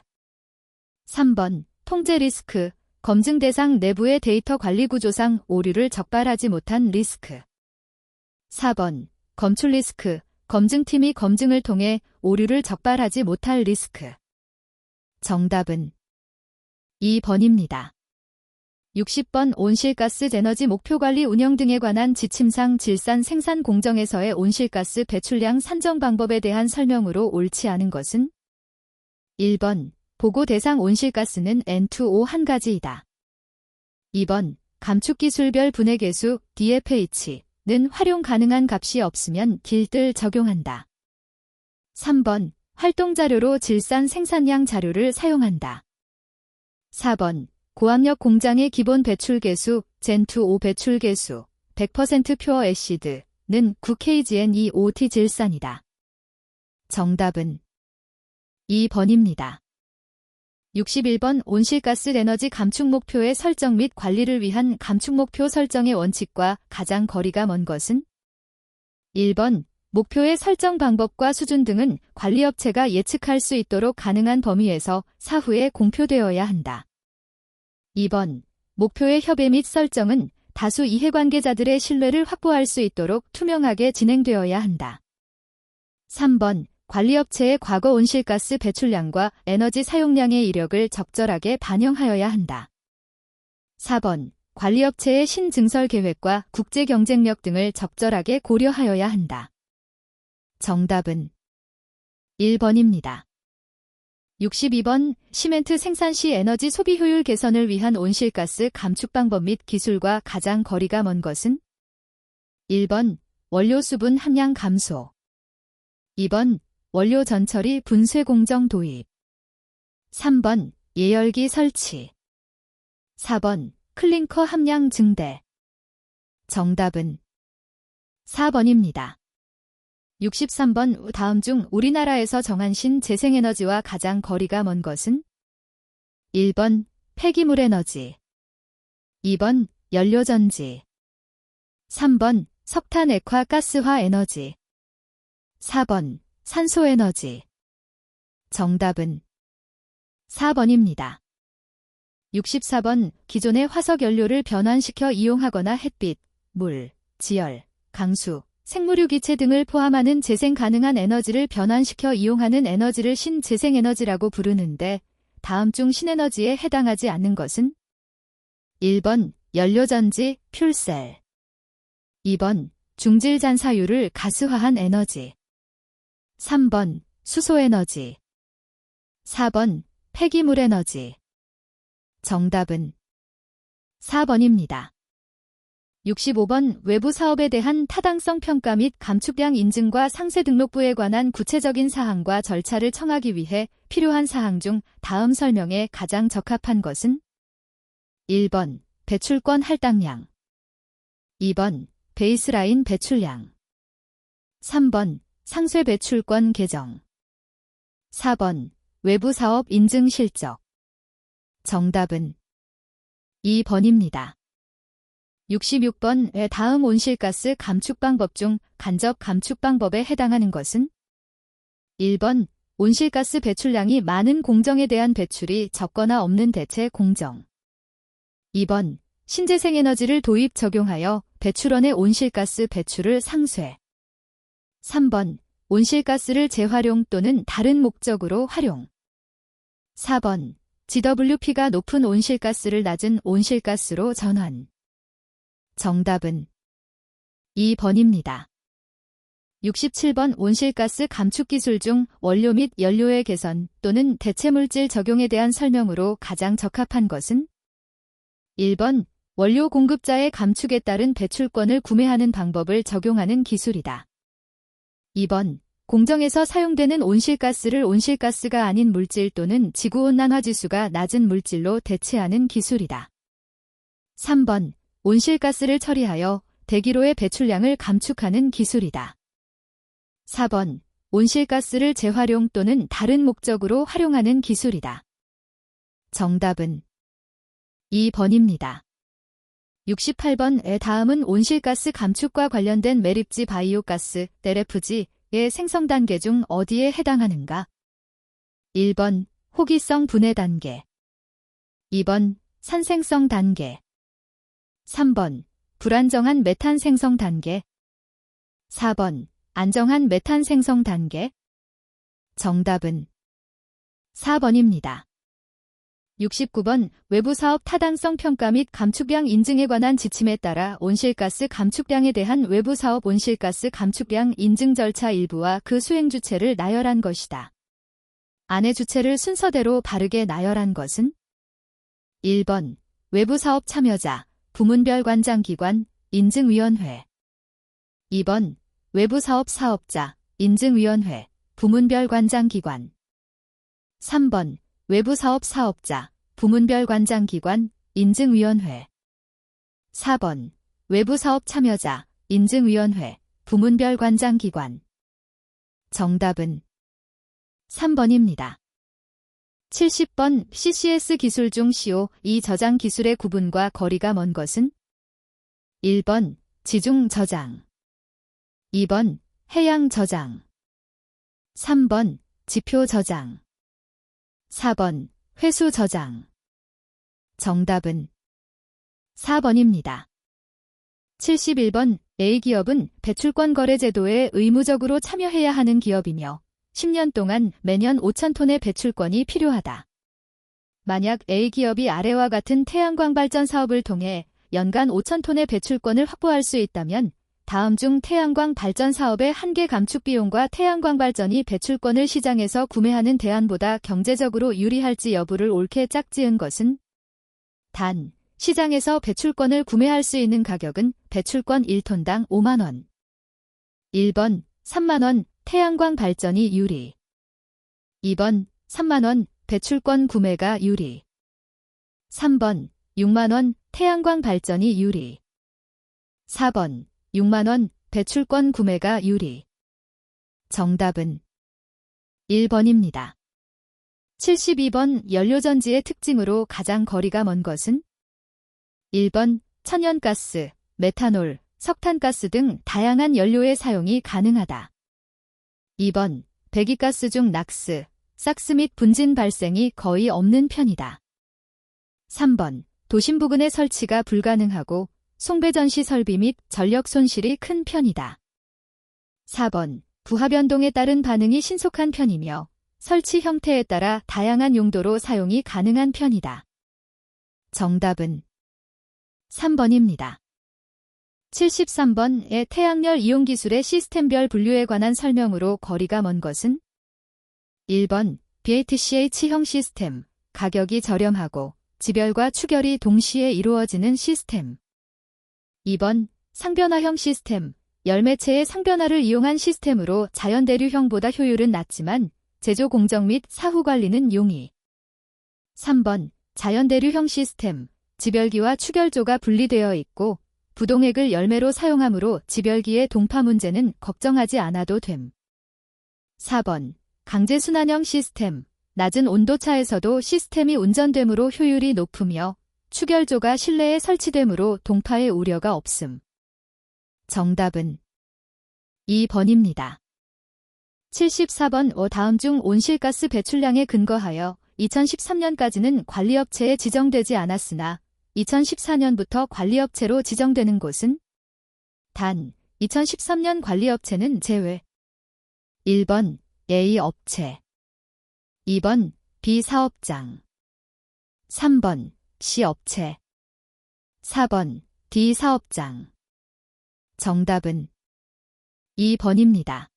3번 통제 리스크, 검증 대상 내부의 데이터 관리 구조상 오류를 적발하지 못한 리스크. 4번 검출 리스크, 검증팀이 검증을 통해 오류를 적발하지 못할 리스크. 정답은 2번입니다. 60번 온실가스 제너지 목표관리 운영 등에 관한 지침상 질산 생산 공정에서의 온실가스 배출량 산정 방법에 대한 설명으로 옳지 않은 것은 1번 보고 대상 온실가스는 N2O 한 가지이다. 2번 감축기술별 분해계수 DFH는 활용 가능한 값이 없으면 길들 적용한다. 3번 활동자료로 질산 생산량 자료를 사용한다. 4번 고압력 공장의 기본 배출계수 Gen2O 배출계수 100% 퓨어 애시드는 9kgN2OT 질산이다. 정답은 2번입니다. 61번 온실가스 에너지 감축 목표의 설정 및 관리를 위한 감축 목표 설정의 원칙과 가장 거리가 먼 것은 1번 목표의 설정 방법과 수준 등은 관리업체가 예측할 수 있도록 가능한 범위에서 사후에 공표되어야 한다. 2번 목표의 협의 및 설정은 다수 이해관계자들의 신뢰를 확보할 수 있도록 투명하게 진행되어야 한다. 3번 관리업체의 과거 온실가스 배출량과 에너지 사용량의 이력을 적절하게 반영하여야 한다. 4번 관리업체의 신증설 계획과 국제 경쟁력 등을 적절하게 고려하여야 한다. 정답은 1번입니다. 62번 시멘트 생산 시 에너지 소비 효율 개선을 위한 온실가스 감축 방법 및 기술과 가장 거리가 먼 것은 1번 원료 수분 함량 감소 2번 원료 전처리 분쇄 공정 도입 3번 예열기 설치 4번 클링커 함량 증대 정답은 4번입니다. 63번 다음 중 우리나라에서 정한 신재생에너지와 가장 거리가 먼 것은 1번 폐기물 에너지 2번 연료전지 3번 석탄 액화 가스화 에너지 4번 산소에너지 정답은 4번입니다. 64번 기존의 화석연료를 변환시켜 이용하거나 햇빛, 물, 지열, 강수, 생물유기체 등을 포함하는 재생 가능한 에너지를 변환시켜 이용하는 에너지를 신재생에너지라고 부르는데 다음 중 신에너지에 해당하지 않는 것은 1번 연료전지, 퓨얼셀 2번 중질잔사유를 가스화한 에너지 3번 수소에너지 4번 폐기물 에너지 정답은 4번입니다. 65번 외부 사업에 대한 타당성 평가 및 감축량 인증과 상세 등록부에 관한 구체적인 사항과 절차를 청하기 위해 필요한 사항 중 다음 설명에 가장 적합한 것은 1번 배출권 할당량 2번 베이스라인 배출량 3번 상쇄 배출권 개정 4번 외부 사업 인증 실적 정답은 2번입니다. 66번 다음 온실가스 감축 방법 중 간접 감축 방법에 해당하는 것은 1번 온실가스 배출량이 많은 공정에 대한 배출이 적거나 없는 대체 공정 2번 신재생에너지를 도입 적용하여 배출원의 온실가스 배출을 상쇄. 3번. 온실가스를 재활용 또는 다른 목적으로 활용. 4번. GWP가 높은 온실가스를 낮은 온실가스로 전환. 정답은 2번입니다. 67번. 온실가스 감축 기술 중 원료 및 연료의 개선 또는 대체물질 적용에 대한 설명으로 가장 적합한 것은? 1번. 원료 공급자의 감축에 따른 배출권을 구매하는 방법을 적용하는 기술이다. 2번. 공정에서 사용되는 온실가스를 온실가스가 아닌 물질 또는 지구온난화 지수가 낮은 물질로 대체하는 기술이다. 3번. 온실가스를 처리하여 대기로의 배출량을 감축하는 기술이다. 4번. 온실가스를 재활용 또는 다른 목적으로 활용하는 기술이다. 정답은 2번입니다. 68번의 다음은 온실가스 감축과 관련된 매립지 바이오가스, LFG의 생성 단계 중 어디에 해당하는가? 1번. 호기성 분해 단계. 2번. 산생성 단계. 3번. 불안정한 메탄 생성 단계. 4번. 안정한 메탄 생성 단계. 정답은 4번입니다. 69번. 외부 사업 타당성 평가 및 감축량 인증에 관한 지침에 따라 온실가스 감축량에 대한 외부 사업 온실가스 감축량 인증 절차 일부와 그 수행 주체를 나열한 것이다. 안의 주체를 순서대로 바르게 나열한 것은? 1번. 외부 사업 참여자, 부문별 관장기관, 인증위원회. 2번. 외부 사업 사업자, 인증위원회, 부문별 관장기관. 3번. 외부 사업 사업자, 부문별 관장기관, 인증위원회. 4번. 외부 사업 참여자, 인증위원회, 부문별 관장기관. 정답은 3번입니다. 70번. CCS 기술 중 CO2 저장 기술의 구분과 거리가 먼 것은? 1번. 지중 저장. 2번. 해양 저장. 3번. 지표 저장. 4번. 회수 저장. 정답은 4번입니다. 71번. A기업은 배출권 거래 제도에 의무적으로 참여해야 하는 기업이며 10년 동안 매년 5,000톤의 배출권이 필요하다. 만약 A기업이 아래와 같은 태양광 발전 사업을 통해 연간 5,000톤의 배출권을 확보할 수 있다면 다음 중 태양광 발전 사업의 한계 감축 비용과 태양광 발전이 배출권을 시장에서 구매하는 대안보다 경제적으로 유리할지 여부를 옳게 짝지은 것은? 단, 시장에서 배출권을 구매할 수 있는 가격은 배출권 1톤당 5만원. 1번, 3만원, 태양광 발전이 유리. 2번, 3만원, 배출권 구매가 유리. 3번, 6만원, 태양광 발전이 유리. 4번, 6만원, 배출권 구매가 유리. 정답은 1번입니다. 72번. 연료전지의 특징으로 가장 거리가 먼 것은? 1번. 천연가스, 메탄올, 석탄가스 등 다양한 연료의 사용이 가능하다. 2번. 배기가스 중 낙스, 삭스 및 분진 발생이 거의 없는 편이다. 3번. 도심 부근의 설치가 불가능하고 송배전시 설비 및 전력 손실이 큰 편이다. 4번. 부하 변동에 따른 반응이 신속한 편이며 설치 형태에 따라 다양한 용도로 사용이 가능한 편이다. 정답은 3번입니다. 73번의 태양열 이용 기술의 시스템별 분류에 관한 설명으로 거리가 먼 것은? 1번. BATCH형 시스템, 가격이 저렴하고 지별과 추결이 동시에 이루어지는 시스템. 2번. 상변화형 시스템, 열매체의 상변화를 이용한 시스템으로 자연대류형보다 효율은 낮지만 제조 공정 및 사후 관리는 용이. 3번. 자연대류형 시스템, 지별기와 추결조가 분리되어 있고 부동액을 열매로 사용하므로 지별기의 동파 문제는 걱정하지 않아도 됨. 4번. 강제순환형 시스템, 낮은 온도차에서도 시스템이 운전되므로 효율이 높으며 추결조가 실내에 설치되므로 동파의 우려가 없음. 정답은 2번입니다. 74번. 다음 중 온실가스 배출량에 근거하여 2013년까지는 관리업체에 지정되지 않았으나 2014년부터 관리업체로 지정되는 곳은? 단, 2013년 관리업체는 제외. 1번 A업체, 2번 B사업장, 3번 C업체, 4번 D사업장. 정답은 2번입니다.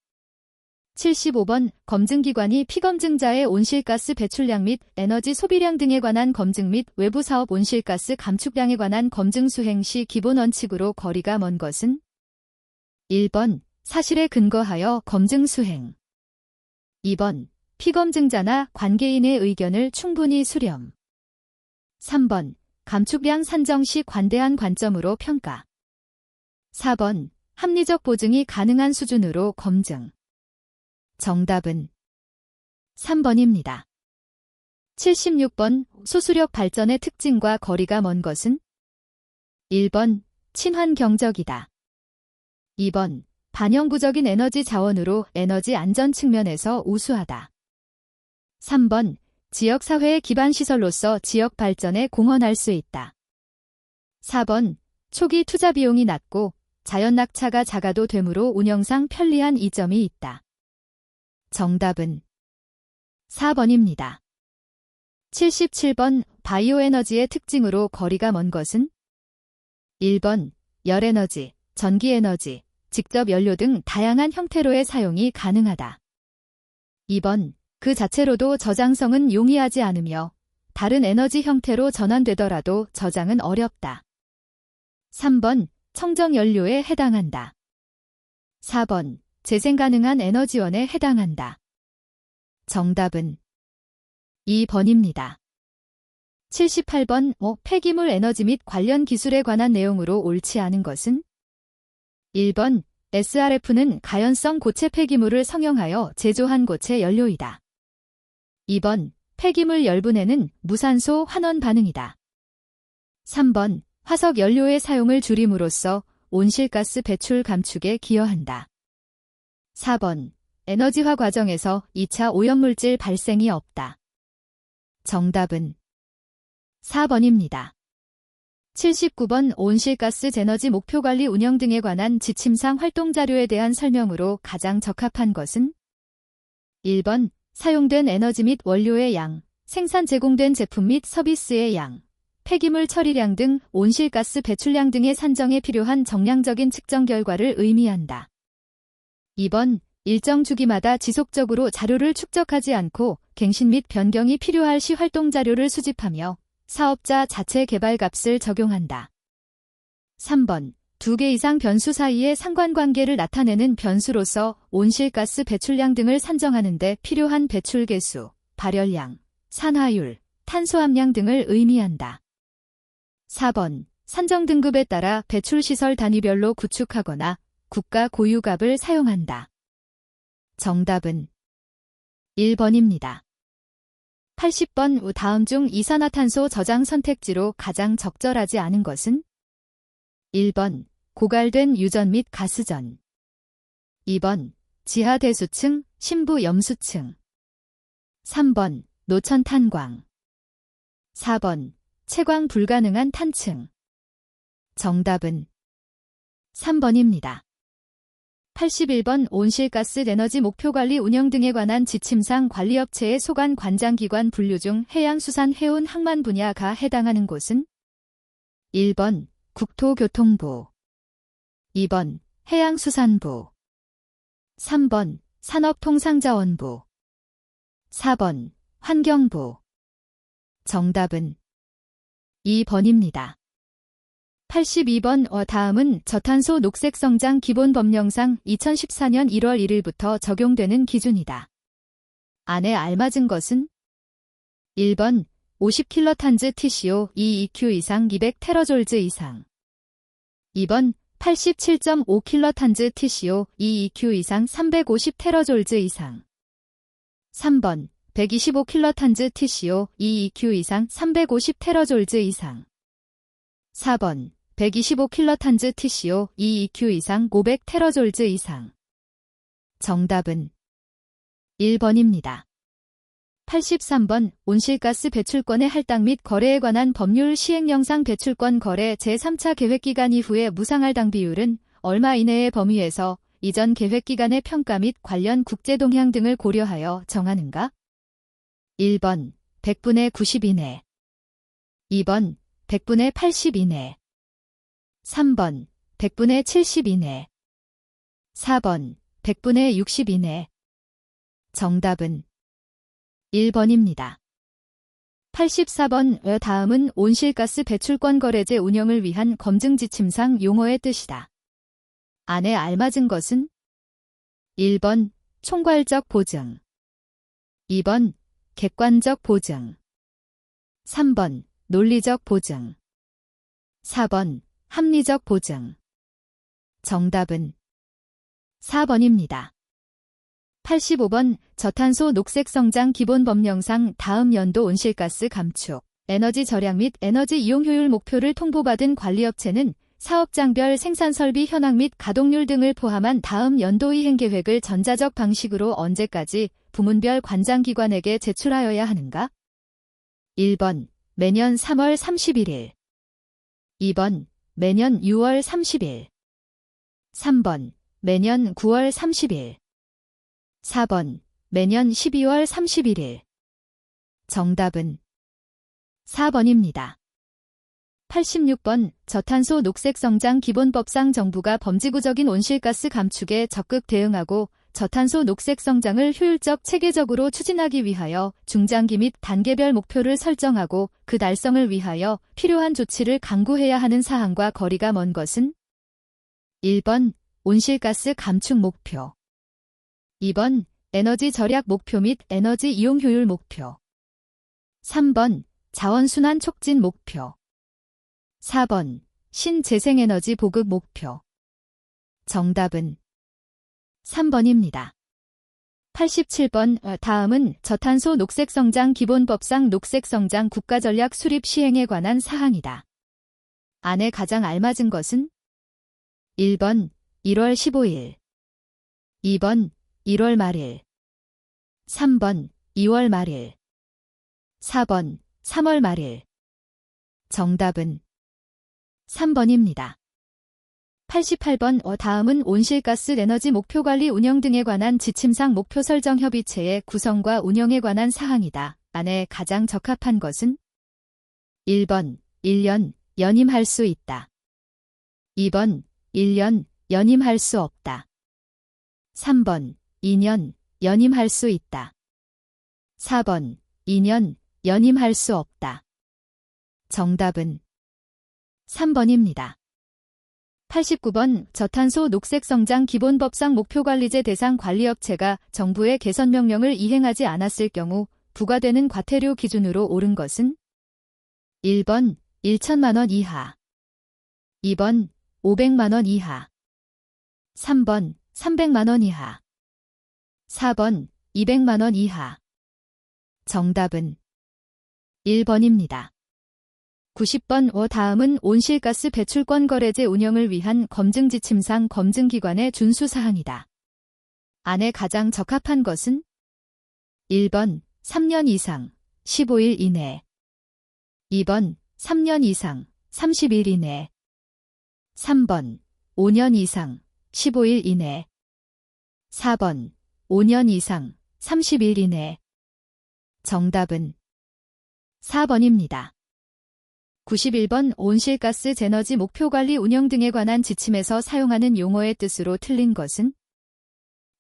75번 검증기관이 피검증자의 온실가스 배출량 및 에너지 소비량 등에 관한 검증 및 외부 사업 온실가스 감축량에 관한 검증 수행 시 기본 원칙으로 거리가 먼 것은? 1번 사실에 근거하여 검증 수행, 2번 피검증자나 관계인의 의견을 충분히 수렴, 3번 감축량 산정 시 관대한 관점으로 평가, 4번 합리적 보증이 가능한 수준으로 검증. 정답은 3번입니다. 76번 수수력 발전의 특징과 거리가 먼 것은? 1번 친환경적이다. 2번 반영구적인 에너지 자원으로 에너지 안전 측면에서 우수하다. 3번 지역사회의 기반시설로서 지역 발전에 공헌할 수 있다. 4번 초기 투자 비용이 낮고 자연 낙차가 작아도 되므로 운영상 편리한 이점이 있다. 정답은 4번입니다. 77번 바이오에너지의 특징으로 거리가 먼 것은? 1번 열에너지, 전기에너지, 직접 연료 등 다양한 형태로의 사용이 가능하다. 2번 그 자체로도 저장성은 용이하지 않으며 다른 에너지 형태로 전환되더라도 저장은 어렵다. 3번 청정연료에 해당한다. 4번 재생 가능한 에너지원에 해당한다. 정답은 2번입니다. 78번 폐기물 에너지 및 관련 기술에 관한 내용으로 옳지 않은 것은? 1번 SRF는 가연성 고체 폐기물을 성형하여 제조한 고체 연료이다. 2번 폐기물 열분해는 무산소 환원 반응이다. 3번 화석 연료의 사용을 줄임으로써 온실가스 배출 감축에 기여한다. 4번 에너지화 과정에서 2차 오염물질 발생이 없다. 정답은 4번입니다. 79번 온실가스 제너지 목표관리 운영 등에 관한 지침상 활동자료에 대한 설명으로 가장 적합한 것은? 1번 사용된 에너지 및 원료의 양, 생산 제공된 제품 및 서비스의 양, 폐기물 처리량 등 온실가스 배출량 등의 산정에 필요한 정량적인 측정 결과를 의미한다. 2번 일정 주기마다 지속적으로 자료를 축적하지 않고 갱신 및 변경이 필요할 시 활동자료를 수집하며 사업자 자체 개발값을 적용한다. 3번 2개 이상 변수 사이의 상관관계를 나타내는 변수로서 온실가스 배출량 등을 산정하는 데 필요한 배출 개수, 발열량, 산화율, 탄소함량 등을 의미한다. 4번 산정 등급에 따라 배출시설 단위별로 구축하거나 국가 고유값을 사용한다. 정답은 1번입니다. 80번 다음 중 이산화탄소 저장 선택지로 가장 적절하지 않은 것은? 1번 고갈된 유전 및 가스전, 2번 지하 대수층, 심부 염수층, 3번 노천 탄광, 4번 채광 불가능한 탄층. 정답은 3번입니다. 81번 온실가스 에너지 목표관리 운영 등에 관한 지침상 관리업체의 소관 관장기관 분류 중 해양수산해운 항만 분야가 해당하는 곳은? 1번 국토교통부, 2번 해양수산부, 3번 산업통상자원부, 4번 환경부. 정답은 2번입니다. 82번 다음은 저탄소 녹색성장 기본법령상 2014년 1월 1일부터 적용되는 기준이다. 안에 알맞은 것은? 1번 50킬로탄즈 TCO EEQ 이상 200테러졸즈 이상, 2번 87.5킬로탄즈 TCO EEQ 이상 350테러졸즈 이상, 3번 125킬로탄즈 TCO EEQ 이상 350테러졸즈 이상, 4번 125킬로탄즈 TCO EEQ 이상 500테러졸즈 이상. 정답은 1번입니다. 83번 온실가스 배출권의 할당 및 거래에 관한 법률 시행 영상 배출권 거래 제3차 계획기간 이후에 무상할당 비율은 얼마 이내의 범위에서 이전 계획기간의 평가 및 관련 국제동향 등을 고려하여 정하는가? 1번 100분의 90 이내 2번 100분의 80 이내 3번 100분의 70 이내 4번 100분의 60 이내 정답은 1번입니다. 84번 다음은 온실가스 배출권 거래제 운영을 위한 검증 지침상 용어의 뜻이다. 안에 알맞은 것은 1번 총괄적 보증 2번 객관적 보증 3번 논리적 보증 4번 합리적 보증 정답은 4번입니다. 85번 저탄소 녹색 성장 기본 법령상 다음 연도 온실가스 감축, 에너지 절약 및 에너지 이용 효율 목표를 통보받은 관리업체는 사업장별 생산 설비 현황 및 가동률 등을 포함한 다음 연도 이행 계획을 전자적 방식으로 언제까지 부문별 관장기관에게 제출하여야 하는가? 1번 매년 3월 31일 2번 매년 6월 30일 3번 매년 9월 30일 4번 매년 12월 31일 정답은 4번입니다. 86번 저탄소 녹색 성장 기본법상 정부가 범지구적인 온실가스 감축에 적극 대응하고 저탄소 녹색 성장을 효율적 체계적으로 추진하기 위하여 중장기 및 단계별 목표를 설정하고 그 달성을 위하여 필요한 조치를 강구해야 하는 사항과 거리가 먼 것은 1번 온실가스 감축 목표 2번 에너지 절약 목표 및 에너지 이용 효율 목표 3번 자원순환 촉진 목표 4번 신재생에너지 보급 목표 정답은 3번입니다. 87번 다음은 저탄소 녹색성장 기본법상 녹색성장 국가전략 수립 시행에 관한 사항이다. 안에 가장 알맞은 것은 1번 1월 15일 2번 1월 말일 3번 2월 말일 4번 3월 말일 정답은 3번입니다. 88번 다음은 온실가스 에너지 목표관리 운영 등에 관한 지침상 목표 설정 협의체의 구성과 운영에 관한 사항이다. 안에 가장 적합한 것은 1번 1년 연임할 수 있다. 2번 1년 연임할 수 없다. 3번 2년 연임할 수 있다. 4번 2년 연임할 수 없다. 정답은 3번입니다. 89번 저탄소 녹색성장 기본법상 목표관리제 대상 관리업체가 정부의 개선명령을 이행하지 않았을 경우 부과되는 과태료 기준으로 옳은 것은 1번 1천만 원 이하 2번 500만 원 이하 3번 300만 원 이하 4번 200만 원 이하 정답은 1번입니다. 90번 다음은 온실가스 배출권 거래제 운영을 위한 검증 지침상 검증기관의 준수사항이다. 안에 가장 적합한 것은 1번 3년 이상 15일 이내 2번 3년 이상 30일 이내 3번 5년 이상 15일 이내 4번 5년 이상 30일 이내 정답은 4번입니다. 91번 온실가스 제너지 목표관리 운영 등에 관한 지침에서 사용하는 용어의 뜻으로 틀린 것은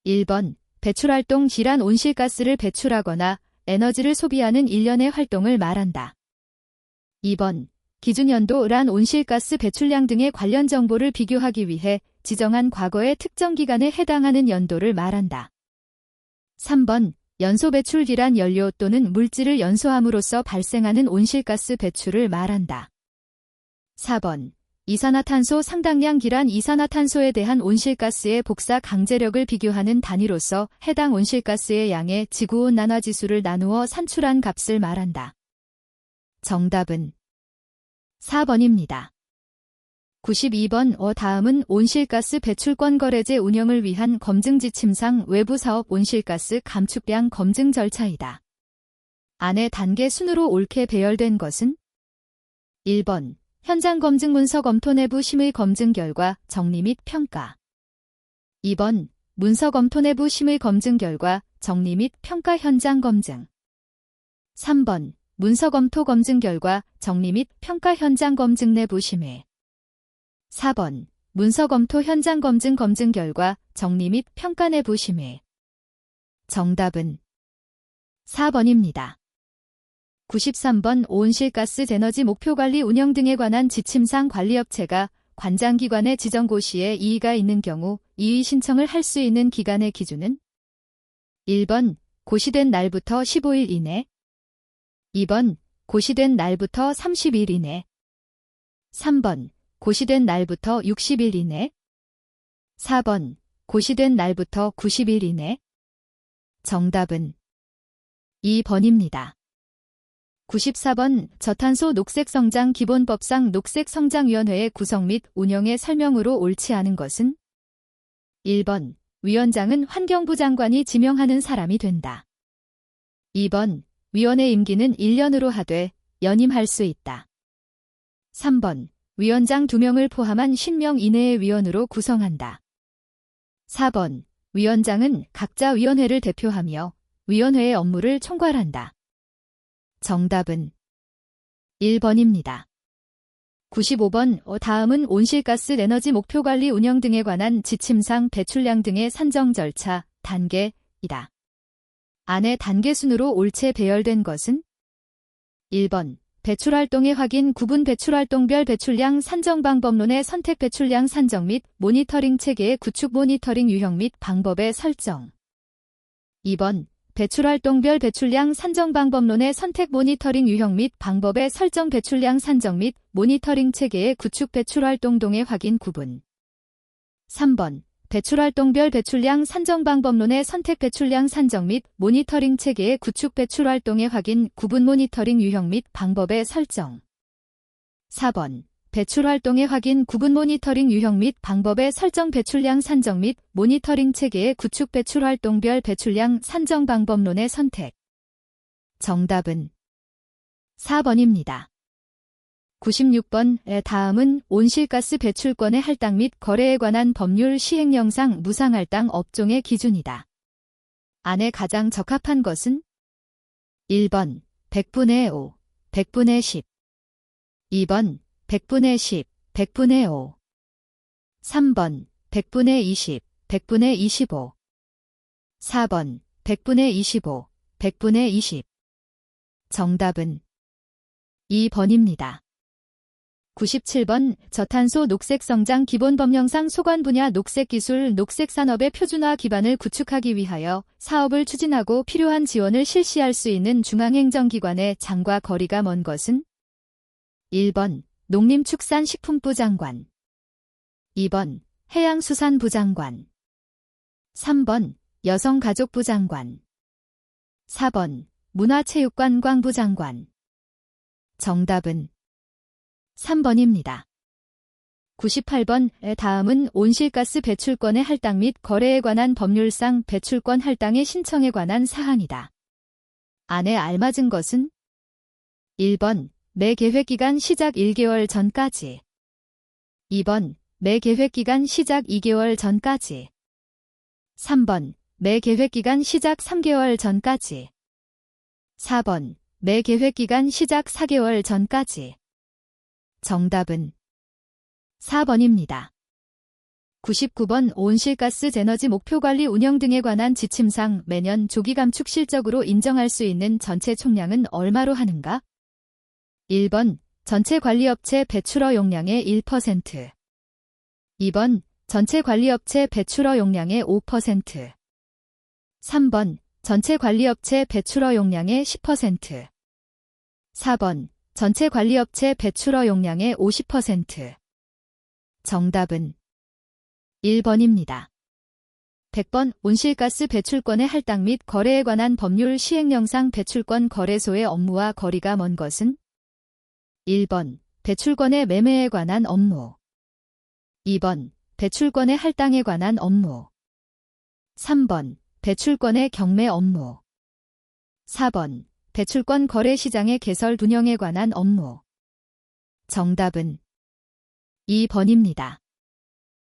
1번 배출활동 질환 온실가스를 배출하거나 에너지를 소비하는 일련의 활동을 말한다. 2번 기준연도란 온실가스 배출량 등의 관련 정보를 비교하기 위해 지정한 과거의 특정 기간에 해당하는 연도를 말한다. 3번 연소 배출기란 연료 또는 물질을 연소함으로써 발생하는 온실가스 배출을 말한다. 4번 이산화탄소 상당량 기란 이산화탄소에 대한 온실가스의 복사 강제력을 비교하는 단위로서 해당 온실가스의 양의 지구온난화지수를 나누어 산출한 값을 말한다. 정답은 4번입니다. 92번 다음은 온실가스 배출권 거래제 운영을 위한 검증 지침상 외부 사업 온실가스 감축량 검증 절차이다. 안의 단계 순으로 옳게 배열된 것은 1번 현장 검증 문서 검토 내부 심의 검증 결과 정리 및 평가. 2번 문서 검토 내부 심의 검증 결과 정리 및 평가 현장 검증. 3번 문서 검토 검증 결과 정리 및 평가 현장 검증 내부 심의. 4번 문서 검토 현장 검증 검증 결과 정리 및 평가 내부 심의. 정답은 4번입니다. 93번 온실가스 에너지 목표관리 운영 등에 관한 지침상 관리업체가 관장기관의 지정고시에 이의가 있는 경우 이의 신청을 할 수 있는 기간의 기준은 1번 고시된 날부터 15일 이내. 2번 고시된 날부터 30일 이내. 3번 고시된 날부터 60일 이내. 4번 고시된 날부터 90일 이내. 정답은 2번입니다. 94번 저탄소 녹색성장 기본법상 녹색성장위원회의 구성 및 운영의 설명으로 옳지 않은 것은 1번 위원장은 환경부 장관이 지명하는 사람이 된다. 2번 위원회 임기는 1년으로 하되 연임할 수 있다. 3번 위원장 2명을 포함한 10명 이내의 위원으로 구성한다. 4번 위원장은 각자 위원회를 대표하며 위원회의 업무를 총괄한다. 정답은 1번입니다. 95번 다음은 온실가스 에너지 목표관리 운영 등에 관한 지침상 배출량 등의 산정 절차, 단계이다. 안의 단계 순으로 옳게 배열된 것은 1번 배출활동의 확인 구분 배출활동별 배출량 산정 방법론의 선택 배출량 산정 및 모니터링 체계의 구축 모니터링 유형 및 방법의 설정. 2번 배출활동별 배출량 산정 방법론의 선택 모니터링 유형 및 방법의 설정 배출량 산정 및 모니터링 체계의 구축 배출활동동의 확인 구분. 3번 배출활동별 배출량 산정 방법론의 선택 배출량 산정 및 모니터링 체계의 구축 배출활동의 확인 구분 모니터링 유형 및 방법의 설정. 4번 배출활동의 확인 구분 모니터링 유형 및 방법의 설정 배출량 산정 및 모니터링 체계의 구축 배출활동별 배출량 산정 방법론의 선택. 정답은 4번입니다. 96번 다음은 온실가스 배출권의 할당 및 거래에 관한 법률 시행령상 무상할당 업종의 기준이다. 안에 가장 적합한 것은 1번 100분의 5, 100분의 10. 2번 100분의 10, 100분의 5. 3번 100분의 20, 100분의 25. 4번 100분의 25, 100분의 20. 정답은 2번입니다. 97번 저탄소 녹색성장 기본법령상 소관 분야 녹색기술 녹색산업의 표준화 기반을 구축하기 위하여 사업을 추진하고 필요한 지원을 실시할 수 있는 중앙행정기관의 장과 거리가 먼 것은 1번 농림축산식품부 장관. 2번 해양수산부 장관. 3번 여성가족부 장관. 4번 문화체육관광부 장관. 정답은 3번입니다. 98번 다음은 온실가스 배출권의 할당 및 거래에 관한 법률상 배출권 할당의 신청에 관한 사항이다. 안에 알맞은 것은 1번 매 계획기간 시작 1개월 전까지. 2번 매 계획기간 시작 2개월 전까지. 3번 매 계획기간 시작 3개월 전까지. 4번 매 계획기간 시작 4개월 전까지. 정답은 4번입니다. 99번 온실가스 에너지 목표관리 운영 등에 관한 지침상 매년 조기 감축 실적으로 인정할 수 있는 전체 총량은 얼마로 하는가? 1번 전체 관리업체 배출허 용량의 1%. 2번 전체 관리업체 배출허 용량의 5%. 3번 전체 관리업체 배출허 용량의 10%. 4번 전체 관리업체 배출허 용량의 50%. 정답은 1번입니다. 100번 온실가스 배출권의 할당 및 거래에 관한 법률 시행령상 배출권 거래소의 업무와 거리가 먼 것은 1번 배출권의 매매에 관한 업무. 2번 배출권의 할당에 관한 업무. 3번 배출권의 경매 업무. 4번 배출권 거래 시장의 개설 운영에 관한 업무. 정답은 2번입니다.